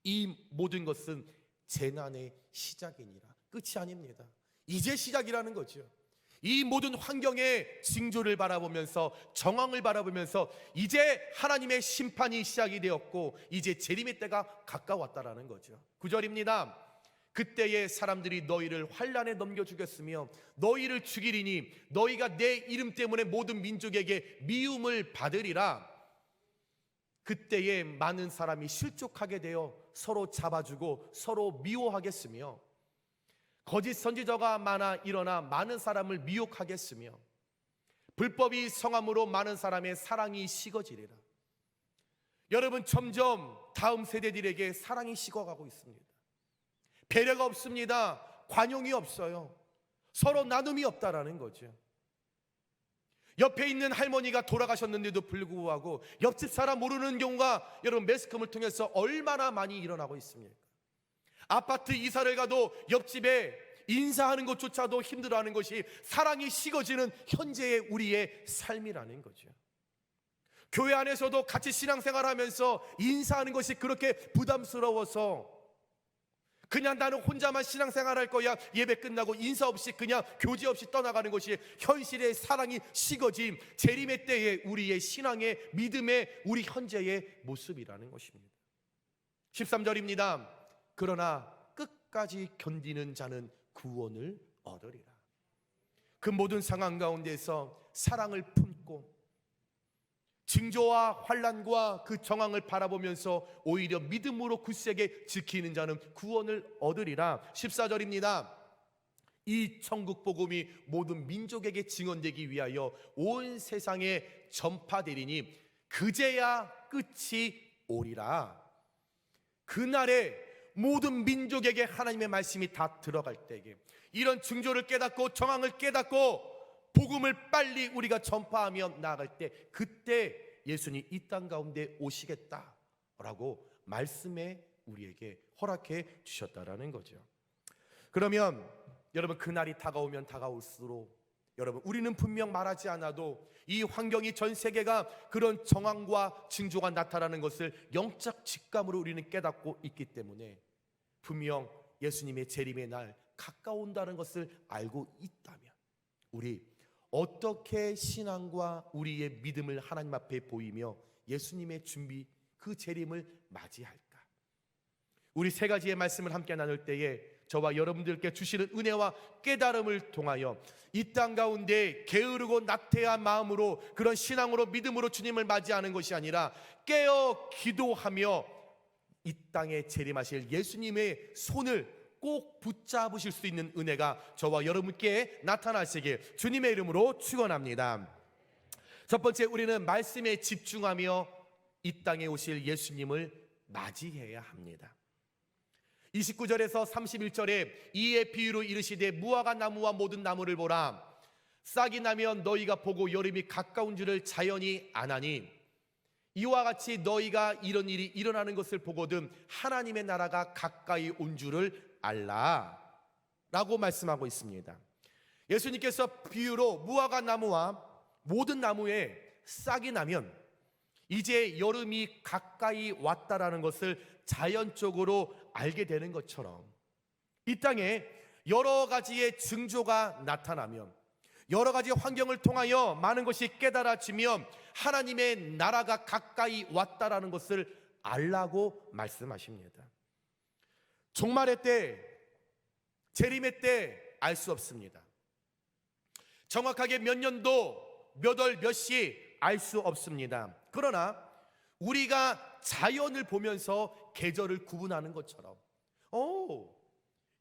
이 모든 것은 재난의 시작이니라. 끝이 아닙니다. 이제 시작이라는 거죠. 이 모든 환경의 징조를 바라보면서, 정황을 바라보면서 이제 하나님의 심판이 시작이 되었고 이제 재림의 때가 가까웠다라는 거죠. 9절입니다. 그때에 사람들이 너희를 환란에 넘겨 주겠으며 너희를 죽이리니 너희가 내 이름 때문에 모든 민족에게 미움을 받으리라. 그때에 많은 사람이 실족하게 되어 서로 잡아주고 서로 미워하겠으며 거짓 선지자가 많아 일어나 많은 사람을 미혹하겠으며 불법이 성함으로 많은 사람의 사랑이 식어지리라. 여러분, 점점 다음 세대들에게 사랑이 식어가고 있습니다. 배려가 없습니다. 관용이 없어요. 서로 나눔이 없다라는 거죠. 옆에 있는 할머니가 돌아가셨는데도 불구하고 옆집 사람 모르는 경우가 여러분 매스컴을 통해서 얼마나 많이 일어나고 있습니까? 아파트 이사를 가도 옆집에 인사하는 것조차도 힘들어하는 것이 사랑이 식어지는 현재의 우리의 삶이라는 거죠. 교회 안에서도 같이 신앙생활하면서 인사하는 것이 그렇게 부담스러워서 그냥 나는 혼자만 신앙생활할 거야, 예배 끝나고 인사 없이 그냥 교제 없이 떠나가는 것이 현실의 사랑이 식어짐, 재림의 때의 우리의 신앙의 믿음의 우리 현재의 모습이라는 것입니다. 13절입니다. 그러나 끝까지 견디는 자는 구원을 얻으리라. 그 모든 상황 가운데서 사랑을 품고 징조와 환난과 그 정황을 바라보면서 오히려 믿음으로 굳세게 지키는 자는 구원을 얻으리라. 14절입니다. 이 천국 복음이 모든 민족에게 증언되기 위하여 온 세상에 전파되리니 그제야 끝이 오리라. 그날에 모든 민족에게 하나님의 말씀이 다 들어갈 때에 이런 징조를 깨닫고 정황을 깨닫고 복음을 빨리 우리가 전파하며 나아갈 때 그때 예수님 이 땅 가운데 오시겠다라고 말씀에 우리에게 허락해 주셨다라는 거죠. 그러면 여러분, 그날이 다가오면 다가올수록 여러분, 우리는 분명 말하지 않아도 이 환경이 전 세계가 그런 정황과 징조가 나타나는 것을 영적 직감으로 우리는 깨닫고 있기 때문에 분명 예수님의 재림의 날 가까운다는 것을 알고 있다면 우리 어떻게 신앙과 우리의 믿음을 하나님 앞에 보이며 예수님의 준비, 그 재림을 맞이할까? 우리 세 가지의 말씀을 함께 나눌 때에 저와 여러분들께 주시는 은혜와 깨달음을 통하여 이 땅 가운데 게으르고 나태한 마음으로 그런 신앙으로 믿음으로 주님을 맞이하는 것이 아니라 깨어 기도하며 이 땅에 재림하실 예수님의 손을 꼭 붙잡으실 수 있는 은혜가 저와 여러분께 나타나시길 주님의 이름으로 축원합니다. 첫 번째, 우리는 말씀에 집중하며 이 땅에 오실 예수님을 맞이해야 합니다. 29절에서 31절에 이에 비유로 이르시되 무화과 나무와 모든 나무를 보라. 싹이 나면 너희가 보고 여름이 가까운 줄을 자연히 아나니 이와 같이 너희가 이런 일이 일어나는 것을 보거든 하나님의 나라가 가까이 온 줄을 알라 라고 말씀하고 있습니다. 예수님께서 비유로 무화과 나무와 모든 나무에 싹이 나면 이제 여름이 가까이 왔다라는 것을 자연적으로 알게 되는 것처럼 이 땅에 여러 가지의 징조가 나타나면 여러 가지 환경을 통하여 많은 것이 깨달아지면 하나님의 나라가 가까이 왔다라는 것을 알라고 말씀하십니다. 종말의 때, 재림의 때 알 수 없습니다. 정확하게 몇 년도, 몇 월, 몇 시 알 수 없습니다. 그러나 우리가 자연을 보면서 계절을 구분하는 것처럼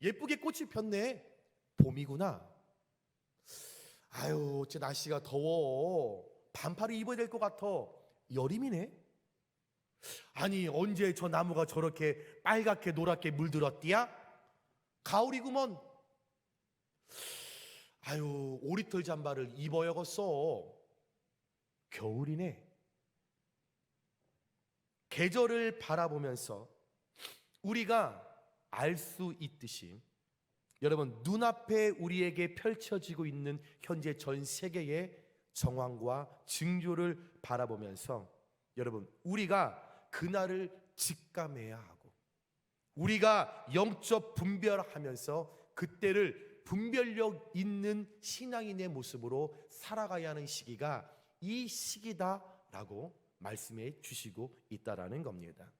예쁘게 꽃이 폈네, 봄이구나. 아유, 어째 날씨가 더워, 반팔을 입어야 될 것 같아, 여름이네. 아니, 언제 저 나무가 저렇게 빨갛게 노랗게 물들었디야? 가을이구먼. 아유, 오리털 잠바를 입어야겠어, 겨울이네. 계절을 바라보면서 우리가 알 수 있듯이 여러분, 눈앞에 우리에게 펼쳐지고 있는 현재 전 세계의 정황과 징조를 바라보면서 여러분, 우리가 그날을 직감해야 하고 우리가 영적 분별하면서 그때를 분별력 있는 신앙인의 모습으로 살아가야 하는 시기가 이 시기다라고 말씀해 주시고 있다라는 겁니다.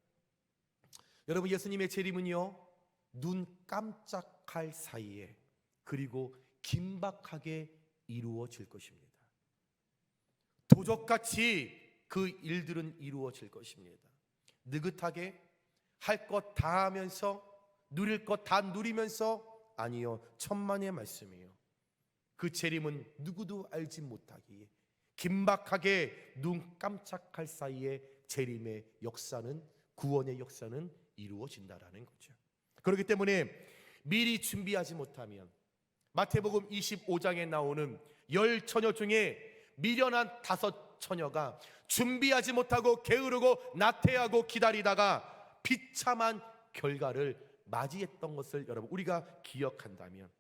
여러분, 예수님의 재림은요, 눈 깜짝할 사이에 그리고 긴박하게 이루어질 것입니다. 도적같이 그 일들은 이루어질 것입니다. 느긋하게 할 것 다 하면서 누릴 것 다 누리면서, 아니요, 천만의 말씀이요, 그 재림은 누구도 알지 못하기에 긴박하게 눈 깜짝할 사이에 재림의 역사는, 구원의 역사는 이루어진다라는 거죠. 그렇기 때문에 미리 준비하지 못하면 마태복음 25장에 나오는 10처녀 중에 미련한 5처녀가 준비하지 못하고 게으르고 나태하고 기다리다가 비참한 결과를 맞이했던 것을 여러분 우리가 기억한다면,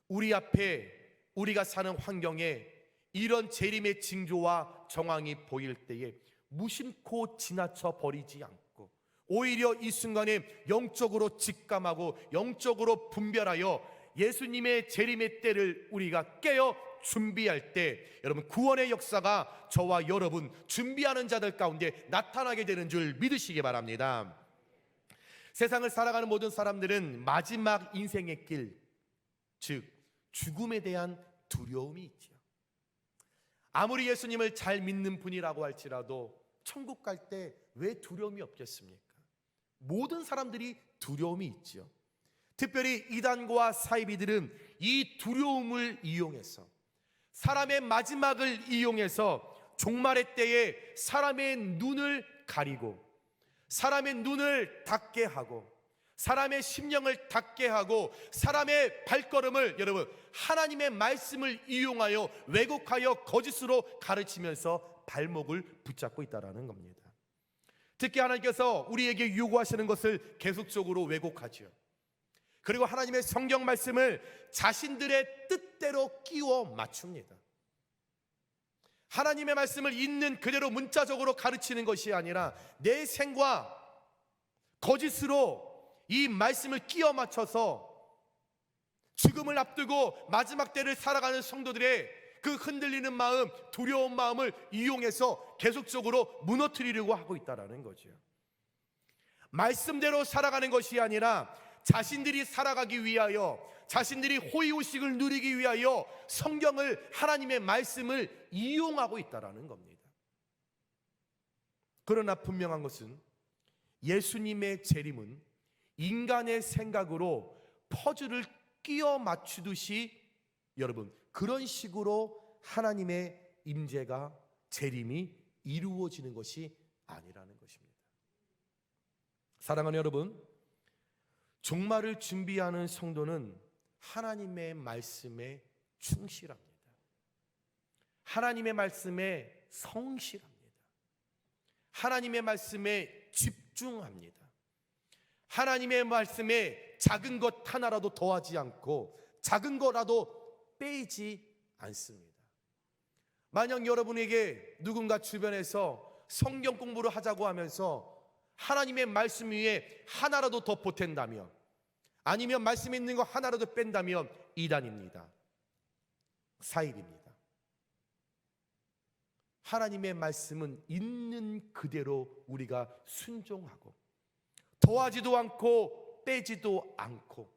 우리 앞에 우리가 사는 환경에 이런 재림의 징조와 정황이 보일 때에 무심코 지나쳐 버리지 않고 오히려 이 순간에 영적으로 직감하고 영적으로 분별하여 예수님의 재림의 때를 우리가 깨어 준비할 때, 여러분, 구원의 역사가 저와 여러분 준비하는 자들 가운데 나타나게 되는 줄 믿으시기 바랍니다. 세상을 살아가는 모든 사람들은 마지막 인생의 길, 즉 죽음에 대한 두려움이 있죠. 아무리 예수님을 잘 믿는 분이라고 할지라도 천국 갈 때 왜 두려움이 없겠습니까? 모든 사람들이 두려움이 있죠. 특별히 이단과 사이비들은 이 두려움을 이용해서, 사람의 마지막을 이용해서 종말의 때에 사람의 눈을 가리고 사람의 눈을 닫게 하고 사람의 심령을 닫게 하고 사람의 발걸음을, 여러분, 하나님의 말씀을 이용하여 왜곡하여 거짓으로 가르치면서 발목을 붙잡고 있다는 겁니다. 특히 하나님께서 우리에게 요구하시는 것을 계속적으로 왜곡하죠. 그리고 하나님의 성경 말씀을 자신들의 뜻대로 끼워 맞춥니다. 하나님의 말씀을 있는 그대로 문자적으로 가르치는 것이 아니라 내 생과 거짓으로 이 말씀을 끼워 맞춰서 죽음을 앞두고 마지막 때를 살아가는 성도들의 그 흔들리는 마음, 두려운 마음을 이용해서 계속적으로 무너뜨리려고 하고 있다는 거죠. 말씀대로 살아가는 것이 아니라 자신들이 살아가기 위하여, 자신들이 호의호식을 누리기 위하여 성경을, 하나님의 말씀을 이용하고 있다는 겁니다. 그러나 분명한 것은 예수님의 재림은 인간의 생각으로 퍼즐을 끼워 맞추듯이, 여러분, 그런 식으로 하나님의 임재가, 재림이 이루어지는 것이 아니라는 것입니다. 사랑하는 여러분, 종말을 준비하는 성도는 하나님의 말씀에 충실합니다. 하나님의 말씀에 성실합니다. 하나님의 말씀에 집중합니다. 하나님의 말씀에 작은 것 하나라도 더하지 않고 작은 거라도 빼지 않습니다. 만약 여러분에게 누군가 주변에서 성경 공부를 하자고 하면서 하나님의 말씀 위에 하나라도 더 보탠다면, 아니면 말씀에 있는 거 하나라도 뺀다면 이단입니다. 사입입니다. 하나님의 말씀은 있는 그대로 우리가 순종하고 더하지도 않고 빼지도 않고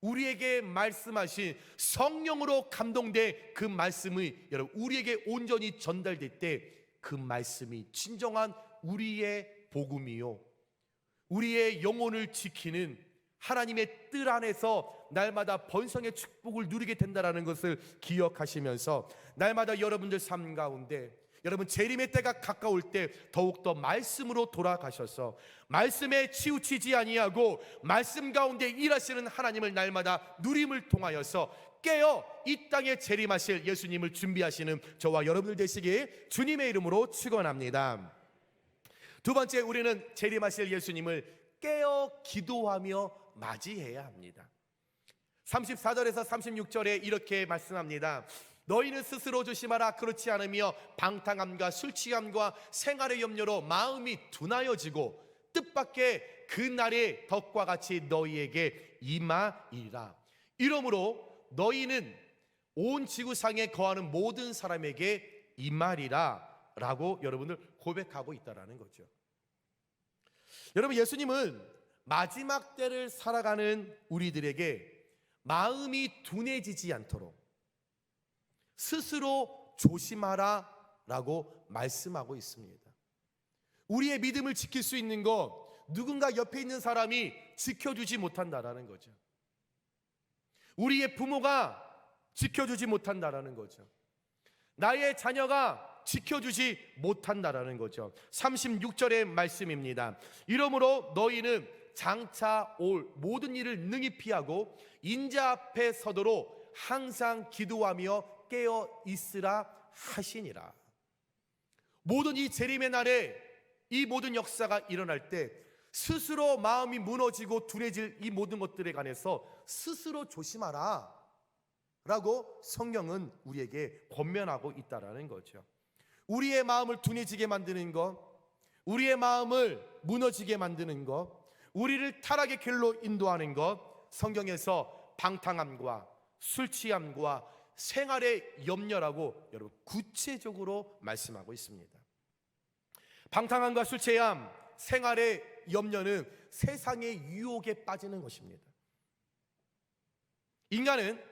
우리에게 말씀하신 성령으로 감동된 그 말씀이, 여러분, 우리에게 온전히 전달될 때 그 말씀이 진정한 우리의 복음이요, 우리의 영혼을 지키는 하나님의 뜰 안에서 날마다 번성의 축복을 누리게 된다는 것을 기억하시면서, 날마다 여러분들 삶 가운데, 여러분 재림의 때가 가까울 때 더욱더 말씀으로 돌아가셔서 말씀에 치우치지 아니하고 말씀 가운데 일하시는 하나님을 날마다 누림을 통하여서 깨어 이 땅에 재림하실 예수님을 준비하시는 저와 여러분들 되시길 주님의 이름으로 축원합니다. 두 번째, 우리는 재림하실 예수님을 깨어 기도하며 맞이해야 합니다. 34절에서 36절에 이렇게 말씀합니다. 너희는 스스로 조심하라. 그렇지 않으며 방탕함과 술 취함과 생활의 염려로 마음이 둔하여지고 뜻밖의 그 날의 덕과 같이 너희에게 임하리라. 이러므로 너희는 온 지구상에 거하는 모든 사람에게 임하리라 라고 여러분들 고백하고 있다라는 거죠. 여러분, 예수님은 마지막 때를 살아가는 우리들에게 마음이 둔해지지 않도록 스스로 조심하라 라고 말씀하고 있습니다. 우리의 믿음을 지킬 수 있는 것, 누군가 옆에 있는 사람이 지켜주지 못한다라는 거죠. 우리의 부모가 지켜주지 못한다라는 거죠. 나의 자녀가 지켜주지 못한다라는 거죠. 36절의 말씀입니다. 이러므로 너희는 장차 올 모든 일을 능히 피하고 인자 앞에 서도록 항상 기도하며 깨어 있으라 하시니라. 모든 이 재림의 날에 이 모든 역사가 일어날 때 스스로 마음이 무너지고 둔해질 이 모든 것들에 관해서 스스로 조심하라 라고 성경은 우리에게 권면하고 있다라는 거죠. 우리의 마음을 둔해지게 만드는 것, 우리의 마음을 무너지게 만드는 것, 우리를 타락의 길로 인도하는 것, 성경에서 방탕함과 술 취함과 생활의 염려라고 여러분 구체적으로 말씀하고 있습니다. 방탕함과 술 취함, 생활의 염려는 세상의 유혹에 빠지는 것입니다. 인간은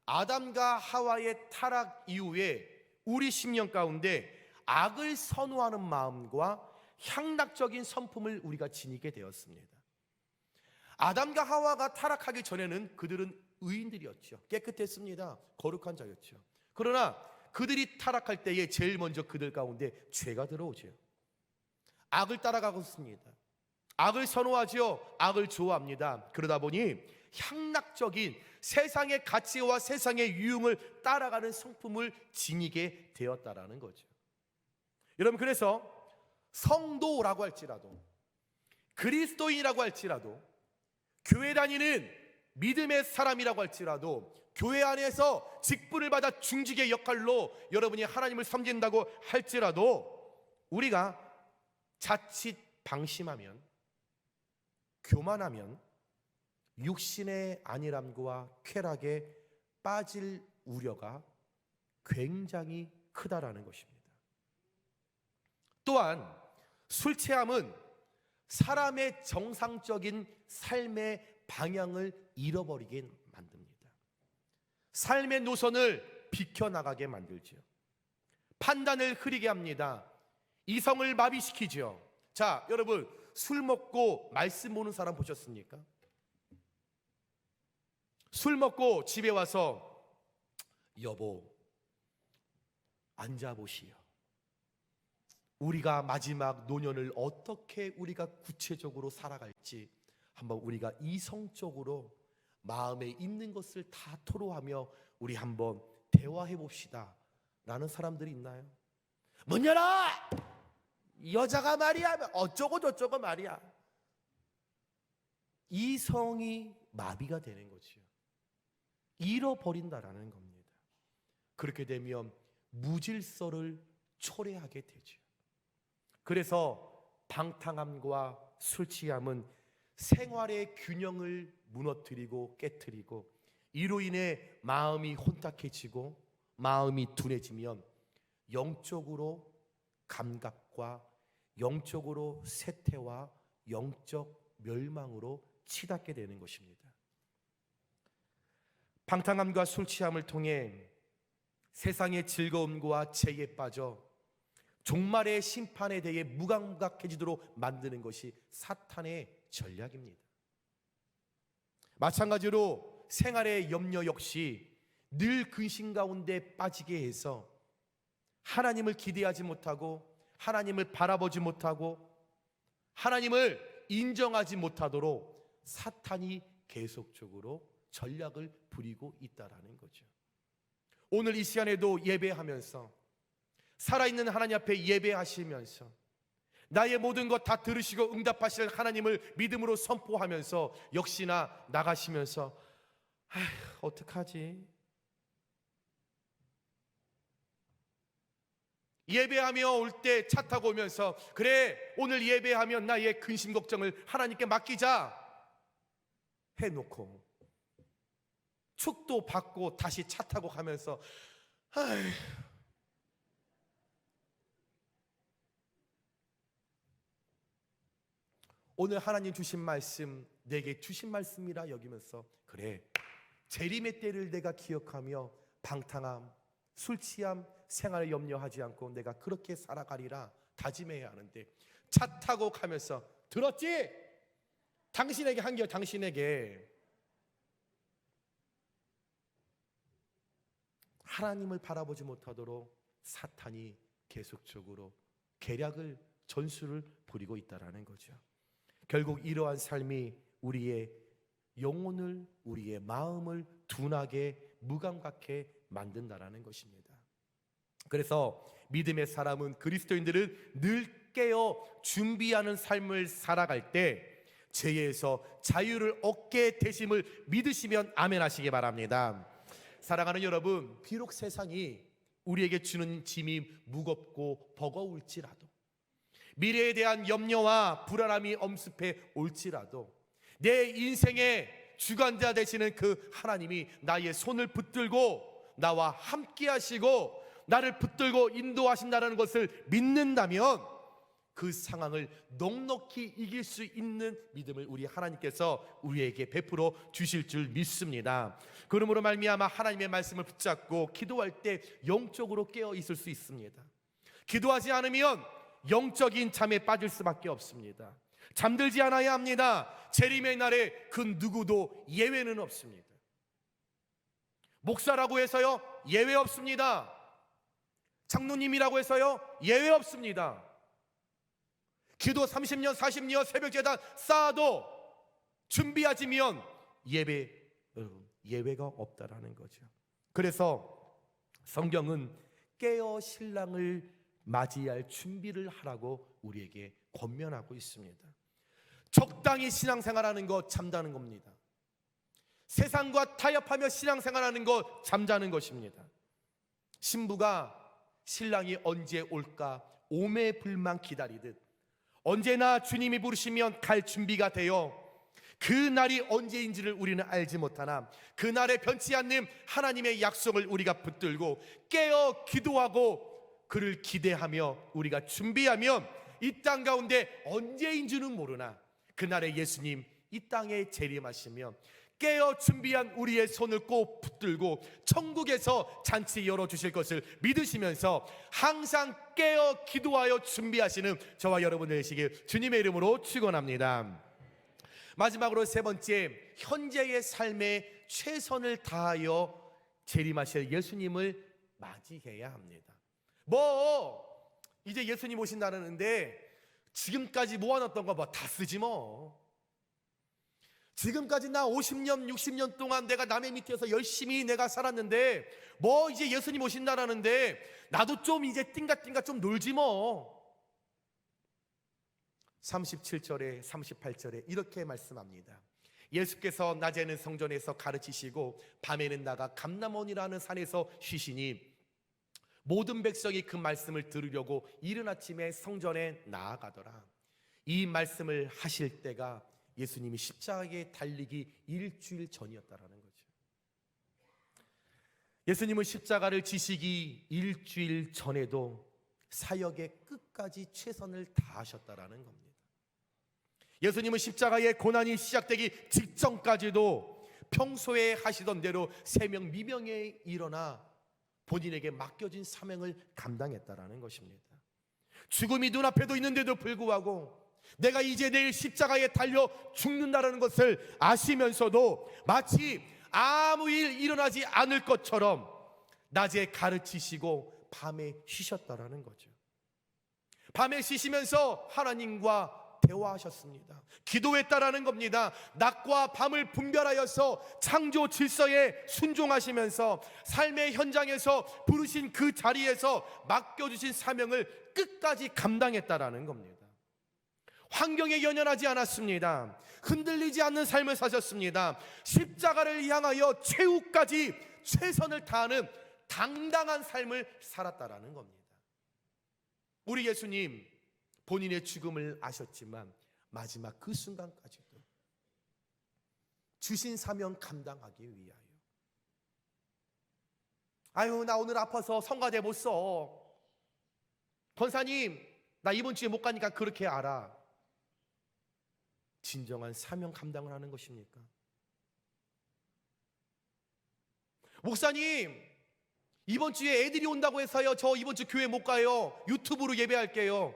아담과 하와의 타락 이후에 우리 심령 가운데 악을 선호하는 마음과 향락적인 성품을 우리가 지니게 되었습니다. 아담과 하와가 타락하기 전에는 그들은 의인들이었죠. 깨끗했습니다. 거룩한 자였죠. 그러나 그들이 타락할 때에 제일 먼저 그들 가운데 죄가 들어오죠. 악을 따라가고 있습니다. 악을 선호하죠. 악을 좋아합니다. 그러다 보니 향락적인 세상의 가치와 세상의 유흥을 따라가는 성품을 지니게 되었다라는 거죠. 여러분, 그래서 성도라고 할지라도, 그리스도인이라고 할지라도, 교회 다니는 믿음의 사람이라고 할지라도, 교회 안에서 직분을 받아 중직의 역할로 여러분이 하나님을 섬긴다고 할지라도, 우리가 자칫 방심하면, 교만하면 육신의 안일함과 쾌락에 빠질 우려가 굉장히 크다라는 것입니다. 또한 술 취함은 사람의 정상적인 삶의 방향을 잃어버리게 만듭니다. 삶의 노선을 비켜나가게 만들죠. 판단을 흐리게 합니다. 이성을 마비시키죠. 자, 여러분, 술 먹고 말씀 보는 사람 보셨습니까? 술 먹고 집에 와서 여보, 앉아보시오. 우리가 마지막 노년을 어떻게 우리가 구체적으로 살아갈지 한번 우리가 이성적으로 마음에 있는 것을 다 토로하며 우리 한번 대화해 봅시다 라는 사람들이 있나요? 문 열어! 여자가 말이야 어쩌고 저쩌고 말이야. 이성이 마비가 되는 거지요. 잃어버린다라는 겁니다. 그렇게 되면 무질서를 초래하게 되죠. 그래서 방탕함과 술 취함은 생활의 균형을 무너뜨리고 깨트리고, 이로 인해 마음이 혼탁해지고 마음이 둔해지면 영적으로 감각과 영적으로 쇠퇴와 영적 멸망으로 치닫게 되는 것입니다. 방탕함과 술 취함을 통해 세상의 즐거움과 죄에 빠져 종말의 심판에 대해 무감각해지도록 만드는 것이 사탄의 전략입니다. 마찬가지로 생활의 염려 역시 늘 근심 가운데 빠지게 해서 하나님을 기대하지 못하고 하나님을 바라보지 못하고 하나님을 인정하지 못하도록 사탄이 계속적으로 전략을 부리고 있다라는 거죠. 오늘 이 시간에도 예배하면서, 살아있는 하나님 앞에 예배하시면서 나의 모든 것 다 들으시고 응답하실 하나님을 믿음으로 선포하면서 역시나 나가시면서 어떡하지? 예배하며 올 때 차 타고 오면서 그래 오늘 예배하면 나의 근심 걱정을 하나님께 맡기자 해놓고 축도 받고 다시 차 타고 가면서 오늘 하나님 주신 말씀 내게 주신 말씀이라 여기면서 그래 재림의 때를 내가 기억하며 방탕함, 술 취함, 생활을 염려하지 않고 내가 그렇게 살아가리라 다짐해야 하는데 차 타고 가면서 들었지? 당신에게 한겨 당신에게 하나님을 바라보지 못하도록 사탄이 계속적으로 계략을 전술을 부리고 있다라는 거죠. 결국 이러한 삶이 우리의 영혼을 우리의 마음을 둔하게 무감각해 만든다라는 것입니다. 그래서 믿음의 사람은 그리스도인들은 늘 깨어 준비하는 삶을 살아갈 때 죄에서 자유를 얻게 되심을 믿으시면 아멘 하시기 바랍니다. 사랑하는 여러분, 비록 세상이 우리에게 주는 짐이 무겁고 버거울지라도 미래에 대한 염려와 불안함이 엄습해 올지라도 내 인생의 주관자 되시는 그 하나님이 나의 손을 붙들고 나와 함께 하시고 나를 붙들고 인도하신다는 것을 믿는다면 그 상황을 넉넉히 이길 수 있는 믿음을 우리 하나님께서 우리에게 베풀어 주실 줄 믿습니다. 그러므로 말미암아 하나님의 말씀을 붙잡고 기도할 때 영적으로 깨어 있을 수 있습니다. 기도하지 않으면 영적인 잠에 빠질 수밖에 없습니다. 잠들지 않아야 합니다. 재림의 날에 그 누구도 예외는 없습니다. 목사라고 해서요 예외 없습니다. 장로님이라고 해서요 예외 없습니다. 기도 30년 40년 새벽제단 쌓아도 준비하지면 예외가 없다라는 거죠. 그래서 성경은 깨어 신랑을 맞이할 준비를 하라고 우리에게 권면하고 있습니다. 적당히 신앙생활하는 것 잠자는 겁니다. 세상과 타협하며 신앙생활하는 것 잠자는 것입니다. 신부가 신랑이 언제 올까 오매불망 기다리듯 언제나 주님이 부르시면 갈 준비가 되어 그 날이 언제인지를 우리는 알지 못하나 그 날에 변치 않는 하나님의 약속을 우리가 붙들고 깨어 기도하고 그를 기대하며 우리가 준비하면 이 땅 가운데 언제인지는 모르나 그날에 예수님 이 땅에 재림하시면 깨어 준비한 우리의 손을 꼭 붙들고 천국에서 잔치 열어주실 것을 믿으시면서 항상 깨어 기도하여 준비하시는 저와 여러분 되시길 주님의 이름으로 축원합니다. 마지막으로 세 번째, 현재의 삶에 최선을 다하여 재림하실 예수님을 맞이해야 합니다. 이제 예수님 오신다는데 지금까지 모아놨던 거 다 쓰지 뭐. 지금까지 나 50년 60년 동안 내가 남의 밑에서 열심히 내가 살았는데 이제 예수님 오신다라는데 나도 좀 이제 띵가띵가 좀 놀지 뭐. 37절에 38절에 이렇게 말씀합니다. 예수께서 낮에는 성전에서 가르치시고 밤에는 나가 감람원이라는 산에서 쉬시니 모든 백성이 그 말씀을 들으려고 이른 아침에 성전에 나아가더라. 이 말씀을 하실 때가 예수님이 십자가에 달리기 일주일 전이었다라는 거죠. 예수님은 십자가를 지시기 일주일 전에도 사역의 끝까지 최선을 다하셨다라는 겁니다. 예수님은 십자가의 고난이 시작되기 직전까지도 평소에 하시던 대로 새명 미명에 일어나 본인에게 맡겨진 사명을 감당했다라는 것입니다. 죽음이 눈앞에도 있는데도 불구하고 내가 이제 내일 십자가에 달려 죽는다라는 것을 아시면서도 마치 아무 일 일어나지 않을 것처럼 낮에 가르치시고 밤에 쉬셨다라는 거죠. 밤에 쉬시면서 하나님과 대화하셨습니다. 기도했다라는 겁니다. 낮과 밤을 분별하여서 창조 질서에 순종하시면서 삶의 현장에서 부르신 그 자리에서 맡겨주신 사명을 끝까지 감당했다라는 겁니다. 환경에 연연하지 않았습니다. 흔들리지 않는 삶을 사셨습니다. 십자가를 향하여 최후까지 최선을 다하는 당당한 삶을 살았다라는 겁니다. 우리 예수님 본인의 죽음을 아셨지만 마지막 그 순간까지도 주신 사명 감당하기 위하여, 아유 나 오늘 아파서 성가대 못 써, 권사님 나 이번 주에 못 가니까 그렇게 알아. 진정한 사명 감당을 하는 것입니까? 목사님 이번 주에 애들이 온다고 해서요 저 이번 주 교회 못 가요, 유튜브로 예배할게요.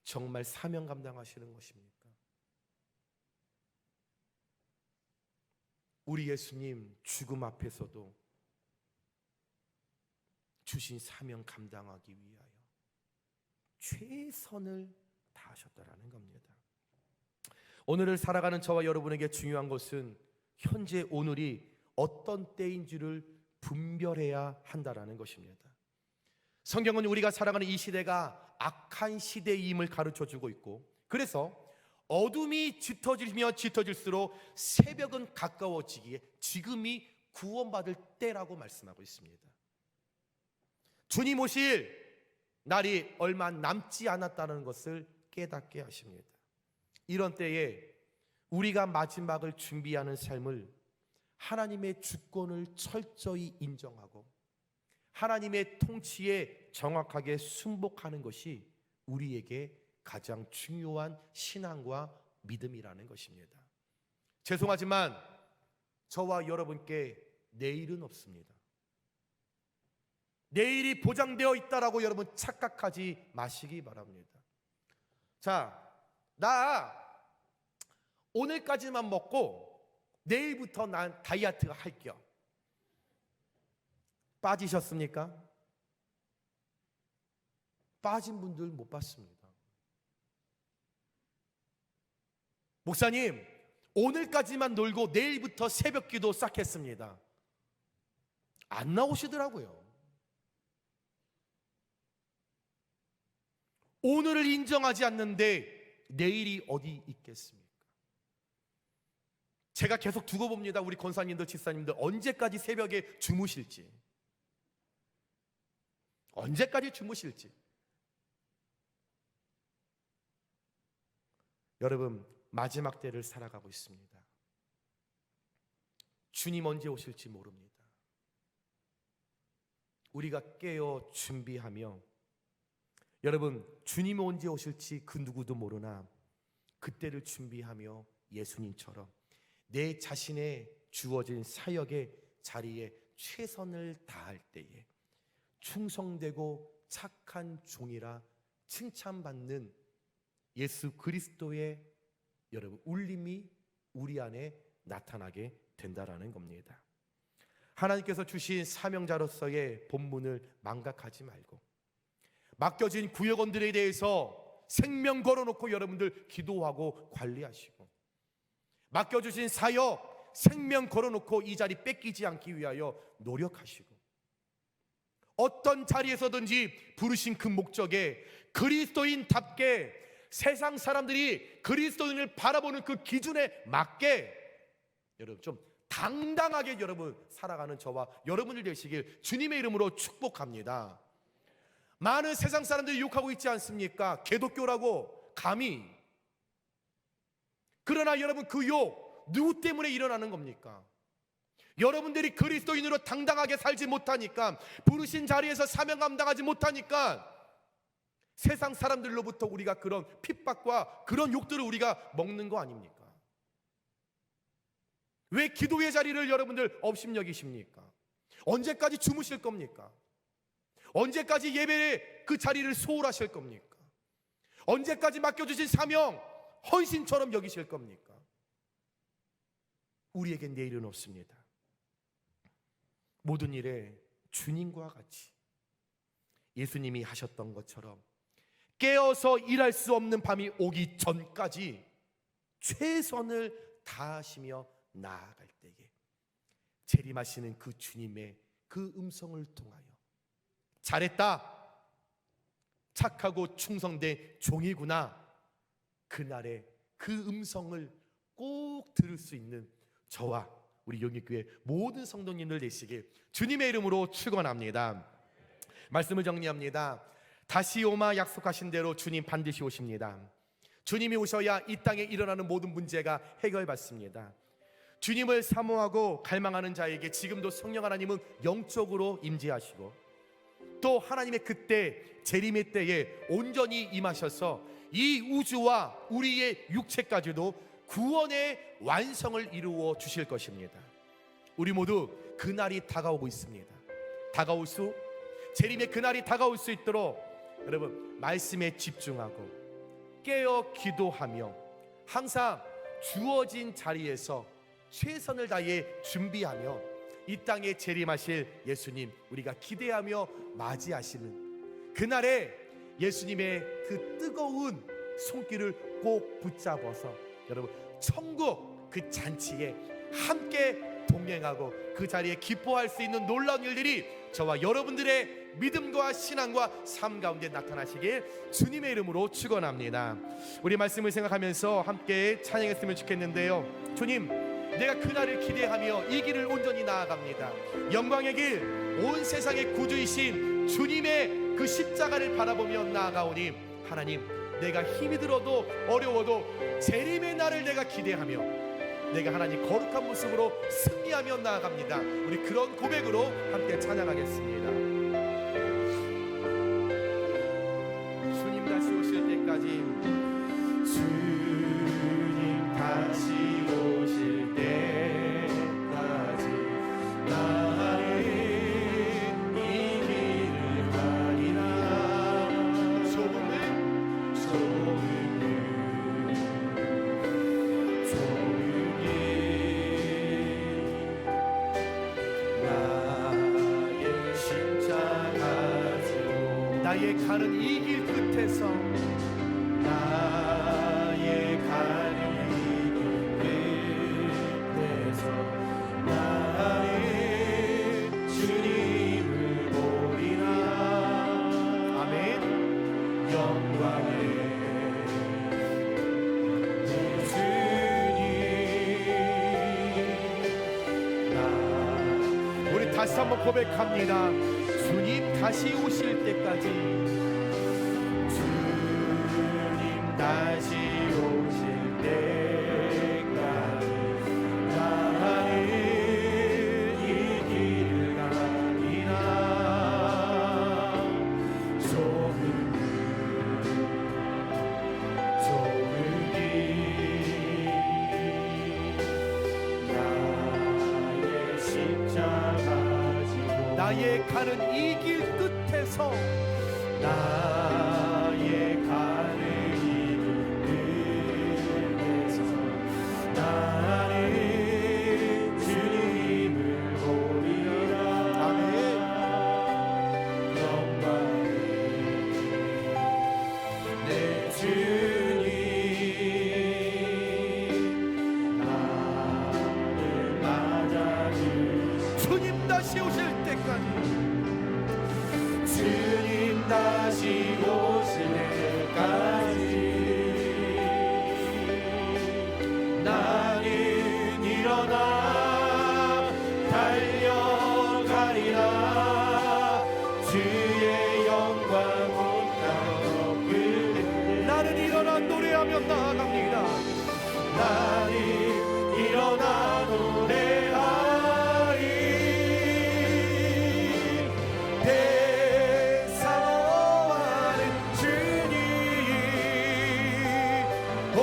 정말 사명 감당하시는 것입니까? 우리 예수님 죽음 앞에서도 주신 사명 감당하기 위하여 최선을 다하셨다라는 겁니다. 오늘을 살아가는 저와 여러분에게 중요한 것은 현재 오늘이 어떤 때인지를 분별해야 한다라는 것입니다. 성경은 우리가 살아가는 이 시대가 악한 시대임을 가르쳐주고 있고, 그래서 어둠이 짙어지며 짙어질수록 새벽은 가까워지기에 지금이 구원받을 때라고 말씀하고 있습니다. 주님 오실 날이 얼마 남지 않았다는 것을 깨닫게 하십니다. 이런 때에 우리가 마지막을 준비하는 삶을 하나님의 주권을 철저히 인정하고 하나님의 통치에 정확하게 순복하는 것이 우리에게 가장 중요한 신앙과 믿음이라는 것입니다. 죄송하지만 저와 여러분께 내일은 없습니다. 내일이 보장되어 있다라고 여러분 착각하지 마시기 바랍니다. 자, 나 오늘까지만 먹고 내일부터 난 다이어트 할게요. 빠지셨습니까? 빠진 분들 못 봤습니다. 목사님 오늘까지만 놀고 내일부터 새벽 기도 싹 했습니다. 안 나오시더라고요. 오늘을 인정하지 않는데 내일이 어디 있겠습니까? 제가 계속 두고 봅니다. 우리 권사님들, 집사님들 언제까지 새벽에 주무실지, 언제까지 주무실지. 여러분 마지막 때를 살아가고 있습니다. 주님 언제 오실지 모릅니다. 우리가 깨어 준비하며, 여러분 주님이 언제 오실지 그 누구도 모르나 그때를 준비하며 예수님처럼 내 자신의 주어진 사역의 자리에 최선을 다할 때에 충성되고 착한 종이라 칭찬받는 예수 그리스도의 여러분 울림이 우리 안에 나타나게 된다라는 겁니다. 하나님께서 주신 사명자로서의 본분을 망각하지 말고 맡겨진 구역원들에 대해서 생명 걸어놓고 여러분들 기도하고 관리하시고, 맡겨주신 사역 생명 걸어놓고 이 자리 뺏기지 않기 위하여 노력하시고, 어떤 자리에서든지 부르신 그 목적에 그리스도인답게 세상 사람들이 그리스도인을 바라보는 그 기준에 맞게 여러분 좀 당당하게 여러분 살아가는 저와 여러분들 되시길 주님의 이름으로 축복합니다. 많은 세상 사람들이 욕하고 있지 않습니까? 개독교라고 감히. 그러나 여러분 그 욕 누구 때문에 일어나는 겁니까? 여러분들이 그리스도인으로 당당하게 살지 못하니까, 부르신 자리에서 사명 감당하지 못하니까 세상 사람들로부터 우리가 그런 핍박과 그런 욕들을 우리가 먹는 거 아닙니까? 왜 기도의 자리를 여러분들 업신여기십니까? 언제까지 주무실 겁니까? 언제까지 예배의 그 자리를 소홀하실 겁니까? 언제까지 맡겨주신 사명 헌신처럼 여기실 겁니까? 우리에겐 내일은 없습니다. 모든 일에 주님과 같이 예수님이 하셨던 것처럼 깨어서 일할 수 없는 밤이 오기 전까지 최선을 다하시며 나아갈 때에 재림하시는 그 주님의 그 음성을 통하여 잘했다, 착하고 충성된 종이구나, 그날의 그 음성을 꼭 들을 수 있는 저와 우리 영익교회 모든 성도님들 되시길 주님의 이름으로 축원합니다. 말씀을 정리합니다. 다시 오마 약속하신 대로 주님 반드시 오십니다. 주님이 오셔야 이 땅에 일어나는 모든 문제가 해결받습니다. 주님을 사모하고 갈망하는 자에게 지금도 성령 하나님은 영적으로 임재하시고, 또 하나님의 그때 재림의 때에 온전히 임하셔서 이 우주와 우리의 육체까지도 구원의 완성을 이루어 주실 것입니다. 우리 모두 그날이 다가오고 있습니다. 다가올 수, 재림의 그날이 다가올 수 있도록 여러분 말씀에 집중하고 깨어 기도하며 항상 주어진 자리에서 최선을 다해 준비하며 이 땅에 재림하실 예수님 우리가 기대하며 맞이하시는 그날에 예수님의 그 뜨거운 손길을 꼭 붙잡아서 여러분 천국 그 잔치에 함께 동행하고 그 자리에 기뻐할 수 있는 놀라운 일들이 저와 여러분들의 믿음과 신앙과 삶 가운데 나타나시길 주님의 이름으로 축원합니다. 우리 말씀을 생각하면서 함께 찬양했으면 좋겠는데요. 주님, 내가 그날을 기대하며 이 길을 온전히 나아갑니다. 영광의 길, 온 세상의 구주이신 주님의 그 십자가를 바라보며 나아가오니 하나님, 내가 힘이 들어도 어려워도 재림의 날을 내가 기대하며 내가 하나님 거룩한 모습으로 승리하며 나아갑니다. 우리 그런 고백으로 함께 찬양하겠습니다. 주님 다시 오실 때까지, 주님 다시 오실 때까지 나는 이 길을 가리라. 조금은 나의 십자가 지고 나의 가는 이 길 끝에서 나의 가는 이 끝에서 나는 주님을 보리라. 아멘. 영광의 내 주님. 우리 다시 한번 고백합니다. 주님 다시 오실 때까지, 주님 다시 오실 때까지 나는 이 길을 가리라. 좁은 길 나의 십자가 지고 나의 가는 이 길 끝에서 나의 가는 이 끝에서 나는 주님을 보리라. 아멘. 영광의 내 주님 나를 맞아주시고 주님 다시 오실 때까지, 주님 다시 오실 때까지 나는 일어나 달려가리라. 주의 영광 온 땅을 나는 일어나 노래하며 나아갑니다. 나는 일어나 노래하리. 대사모하는 주님 온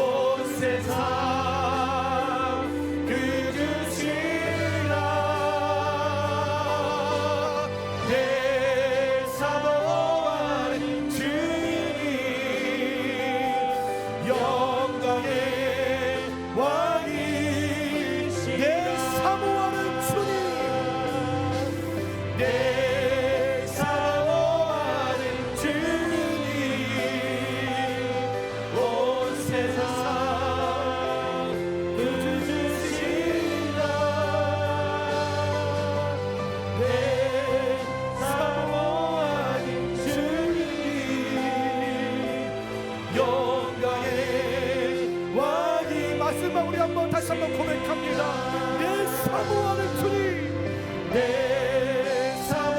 세상 그 주시라. 대사모하는 주님 영광의 왕이시라. 내 사모하는 주님, 내 사모하는 주님 온 세상 그 주시라. 내 사모하는 주님 영광의 왕이 말씀만 우리 한번 다시 한번 고백합니다. 내 사모하는 주님, 내 사모하는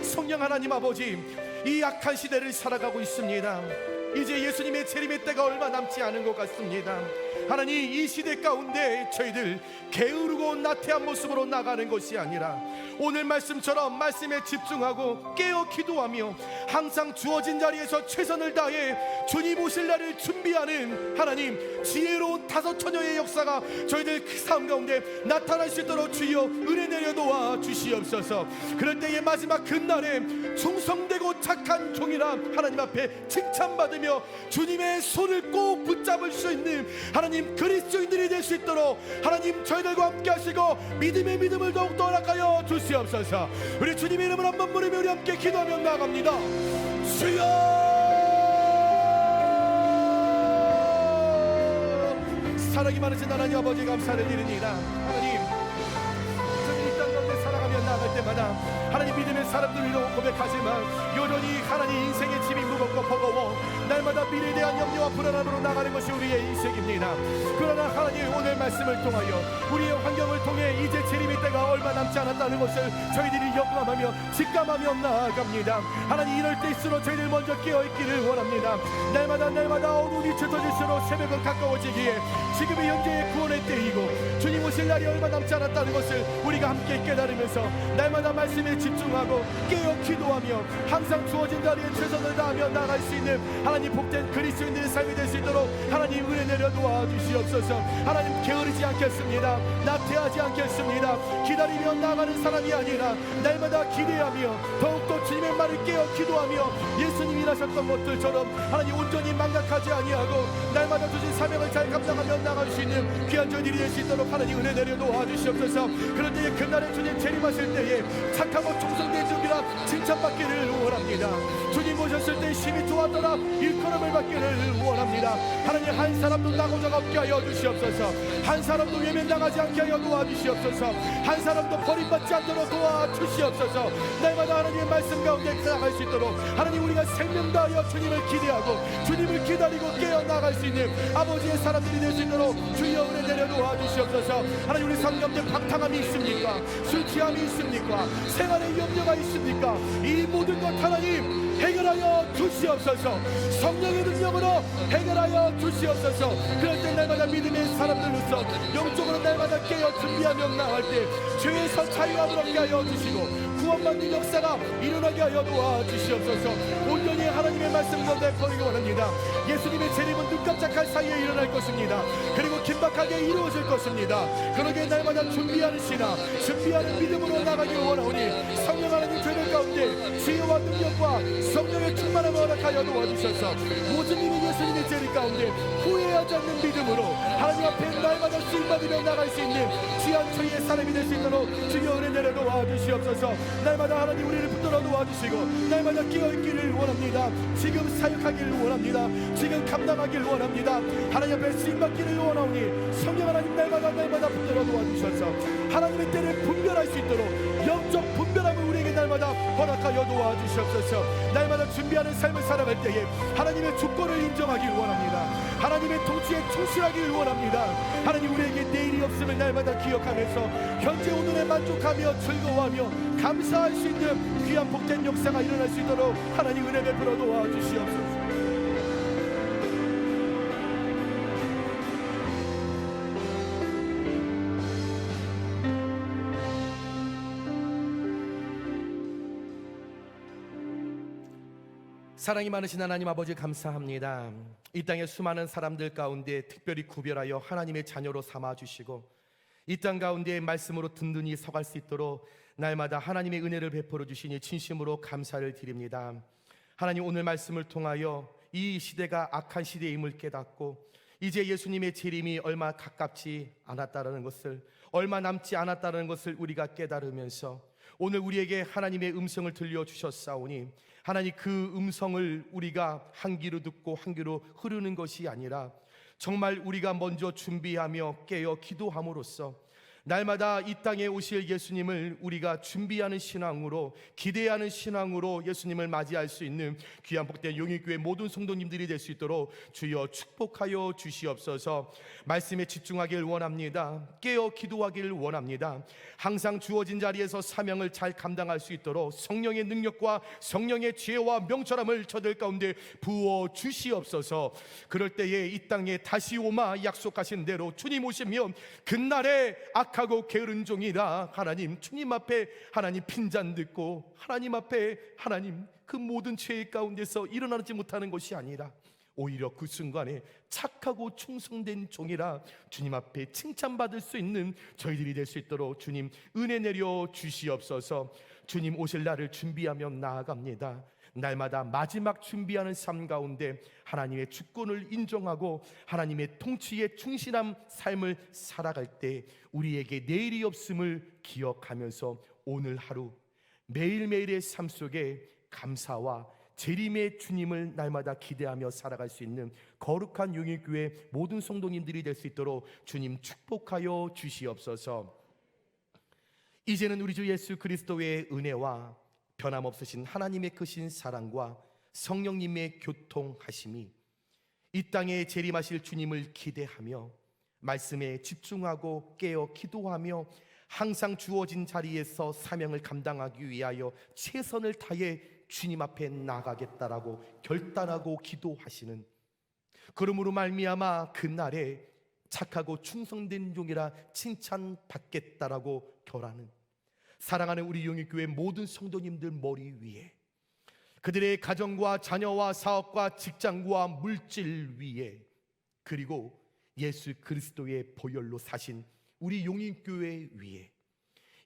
성령 하나님 아버지, 이 악한 시대를 살아가고 있습니다. 이제 예수님의 재림의 때가 얼마 남지 않은 것 같습니다. 하나님, 이 시대 가운데 저희들 게으르고 나태한 모습으로 나가는 것이 아니라 오늘 말씀처럼 말씀에 집중하고 깨어 기도하며 항상 주어진 자리에서 최선을 다해 주님 오실 날을 준비하는 하나님, 지혜로운 다섯 처녀의 역사가 저희들 그 삶 가운데 나타날 수 있도록 주여 은혜 내려 놓아 주시옵소서. 그럴 때의 마지막 그날에 충성되고 착한 종이라 하나님 앞에 칭찬받으며 주님의 손을 꼭 붙잡을 수 있는 하나님 그리스도인들이 될 수 있도록 하나님 저희들과 함께 하시고 믿음의 믿음을 더욱더 허락하여 주시옵소서. 우리 주님의 이름을 한번 부르며 우리 함께 기도하며 나아갑니다. 주여, 사랑이 많으신 하나님 아버지 감사를 드립니다. 하나님, 저희 이 땅 가운데 살아가며 나아갈 때마다 하나님 믿음의 사람들로 고백하지만 여전히 하나님 인생의 짐이 무겁고 버거워 날마다 미래에 대한 염려와 불안함으로 나가는 것이 우리의 인생입니다. 그러나 하나님, 오늘 말씀을 통하여 우리의 환경을 통해 이제 재림의 때가 얼마 남지 않았다는 것을 저희들이 역감하며 직감하며 나아갑니다. 하나님, 이럴 때일수록 저희들 먼저 깨어있기를 원합니다. 날마다 어둠이 짙어질수록 새벽은 가까워지기에 지금이 현재의 구원의 때이고 주님 오실 날이 얼마 남지 않았다는 것을 우리가 함께 깨달으면서 날마다 말씀에 집중하고 깨어 기도하며 항상 주어진 자리에 최선을 다하며 나아갈 수 있는 하나님 복된 그리스도인들의 삶이 될 수 있도록 하나님 은혜 내려 도와주시옵소서. 하나님, 게으르지 않겠습니다. 나태하지 않겠습니다. 기다리며 나아가는 사람이 아니라 날마다 기대하며 더욱더 주님의 말을 깨어 기도하며 예수님이 일하셨던 것들처럼 하나님 온전히 망각하지 아니하고 날마다 주신 사명을 잘 감당하며 나아갈 수 있는 귀한 저희들이 될 수 있도록 하나님 은혜 내려 도와주시옵소서. 그럴 때에 그날에 주님 재림하실 때에 착하고 충성된 종이라 칭찬받기를 원합니다. 주님 오셨을 때 심히 좋았더라 일컬음을 받기를 원합니다. 하나님, 한 사람도 나고자가 없게 하여 주시옵소서. 한 사람도 외면당하지 않게 하여 도와주시옵소서. 한 사람도 버림받지 않도록 도와주시옵소서. 날마다 하나님의 말씀 가운데 나아갈 수 있도록 하나님, 우리가 생명 다하여 주님을 기대하고 주님을 기다리고 깨어 나갈 수 있는 아버지의 사람들이 될 수 있도록 주여 은혜 내려 도와주시옵소서. 하나님, 우리 삶 가운데 방탕함이 있습니까? 술 취함이 있습니까? 생활에 염려가 있습니까? 이 모든 것 하나님 해결하여 주시옵소서. 성령의 능력으로 해결하여 주시옵소서. 그럴 때 날마다 믿음의 사람들로서 영적으로 날마다 깨어 준비하며 나갈 때 죄에서 자유함을 얻게 하여 주시고 구원받는 역사가 일어나게 하여 도와주시옵소서. 온전히 하나님의 말씀 가운데 거리기 원합니다. 예수님의 재림은 눈 깜짝할 사이에 일어날 것입니다. 그리고 긴박하게 이루어질 것입니다. 그러기에 날마다 준비하는 신앙, 준비하는 믿음으로 나가길 원하오니 성령 하나님 저희들 가운데 지혜와 능력과 성령의 충만함을 허락하여 도와주셔서 모든 일이 예수님의 재림 가운데 후회하지 않는 믿음으로 하나님 앞에 날마다 쓰임받으며 나갈 수 있는 귀한 저희의 사람이 될 수 있도록 주여 은혜 내려 도와주시옵소서. 날마다 하나님 우리를 붙들어 도와주시고 날마다 깨어있기를 원합니다. 지금 사역하기를 원합니다. 지금 감당하기를 원합니다. 하나님 앞에 쓰임받기를 원하오니 성령 하나님 날마다 붙들어 도와주셔서 하나님의 때를 분별할 수 있도록 영적 분별함을 우리에게 날마다 허락하여 도와주시옵소서. 날마다 준비하는 삶을 살아갈 때에 하나님의 주권을 인정하길 원합니다. 하나님의 통치에 충실하길 원합니다. 하나님, 우리에게 내일이 없음을 날마다 기억하면서 현재 오늘에 만족하며 즐거워하며 감사할 수 있는 귀한 복된 역사가 일어날 수 있도록 하나님 은혜 베풀어 도와주시옵소서. 사랑이 많으신 하나님 아버지 감사합니다. 이 땅의 수많은 사람들 가운데 특별히 구별하여 하나님의 자녀로 삼아주시고 이 땅 가운데 말씀으로 든든히 서갈 수 있도록 날마다 하나님의 은혜를 베풀어 주시니 진심으로 감사를 드립니다. 하나님, 오늘 말씀을 통하여 이 시대가 악한 시대임을 깨닫고 이제 예수님의 재림이 얼마 가깝지 않았다는 것을, 얼마 남지 않았다는 것을 우리가 깨달으면서 오늘 우리에게 하나님의 음성을 들려주셨사오니 하나님, 그 음성을 우리가 한 귀로 듣고 한 귀로 흐르는 것이 아니라 정말 우리가 먼저 준비하며 깨어 기도함으로써 날마다 이 땅에 오실 예수님을 우리가 준비하는 신앙으로, 기대하는 신앙으로 예수님을 맞이할 수 있는 귀한 복된 용인교회 모든 성도님들이 될 수 있도록 주여 축복하여 주시옵소서. 말씀에 집중하길 원합니다. 깨어 기도하길 원합니다. 항상 주어진 자리에서 사명을 잘 감당할 수 있도록 성령의 능력과 성령의 지혜와 명철함을 저들 가운데 부어 주시옵소서. 그럴 때에 이 땅에 다시 오마 약속하신 대로 주님 오시면 그날에 악하고 게으른 종이라 하나님 주님 앞에 하나님 핀잔 듣고 하나님 앞에 하나님 그 모든 죄의 가운데서 일어나지 못하는 것이 아니라 오히려 그 순간에 착하고 충성된 종이라 주님 앞에 칭찬받을 수 있는 저희들이 될 수 있도록 주님 은혜 내려 주시옵소서. 주님 오실 날을 준비하며 나아갑니다. 날마다 마지막 준비하는 삶 가운데 하나님의 주권을 인정하고 하나님의 통치에 충실한 삶을 살아갈 때 우리에게 내일이 없음을 기억하면서 오늘 하루 매일매일의 삶 속에 감사와 재림의 주님을 날마다 기대하며 살아갈 수 있는 거룩한 용인교회 모든 성도님들이 될 수 있도록 주님 축복하여 주시옵소서. 이제는 우리 주 예수 그리스도의 은혜와 변함없으신 하나님의 크신 사랑과 성령님의 교통하심이 이 땅에 재림하실 주님을 기대하며 말씀에 집중하고 깨어 기도하며 항상 주어진 자리에서 사명을 감당하기 위하여 최선을 다해 주님 앞에 나가겠다라고 결단하고 기도하시는, 그러므로 말미암아 그날에 착하고 충성된 종이라 칭찬받겠다라고 결하는 사랑하는 우리 용인교회 모든 성도님들 머리 위에, 그들의 가정과 자녀와 사업과 직장과 물질 위에, 그리고 예수 그리스도의 보혈로 사신 우리 용인교회 위에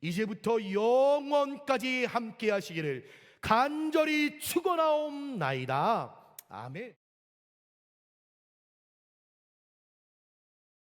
이제부터 영원까지 함께 하시기를 간절히 축원하옵나이다. 아멘.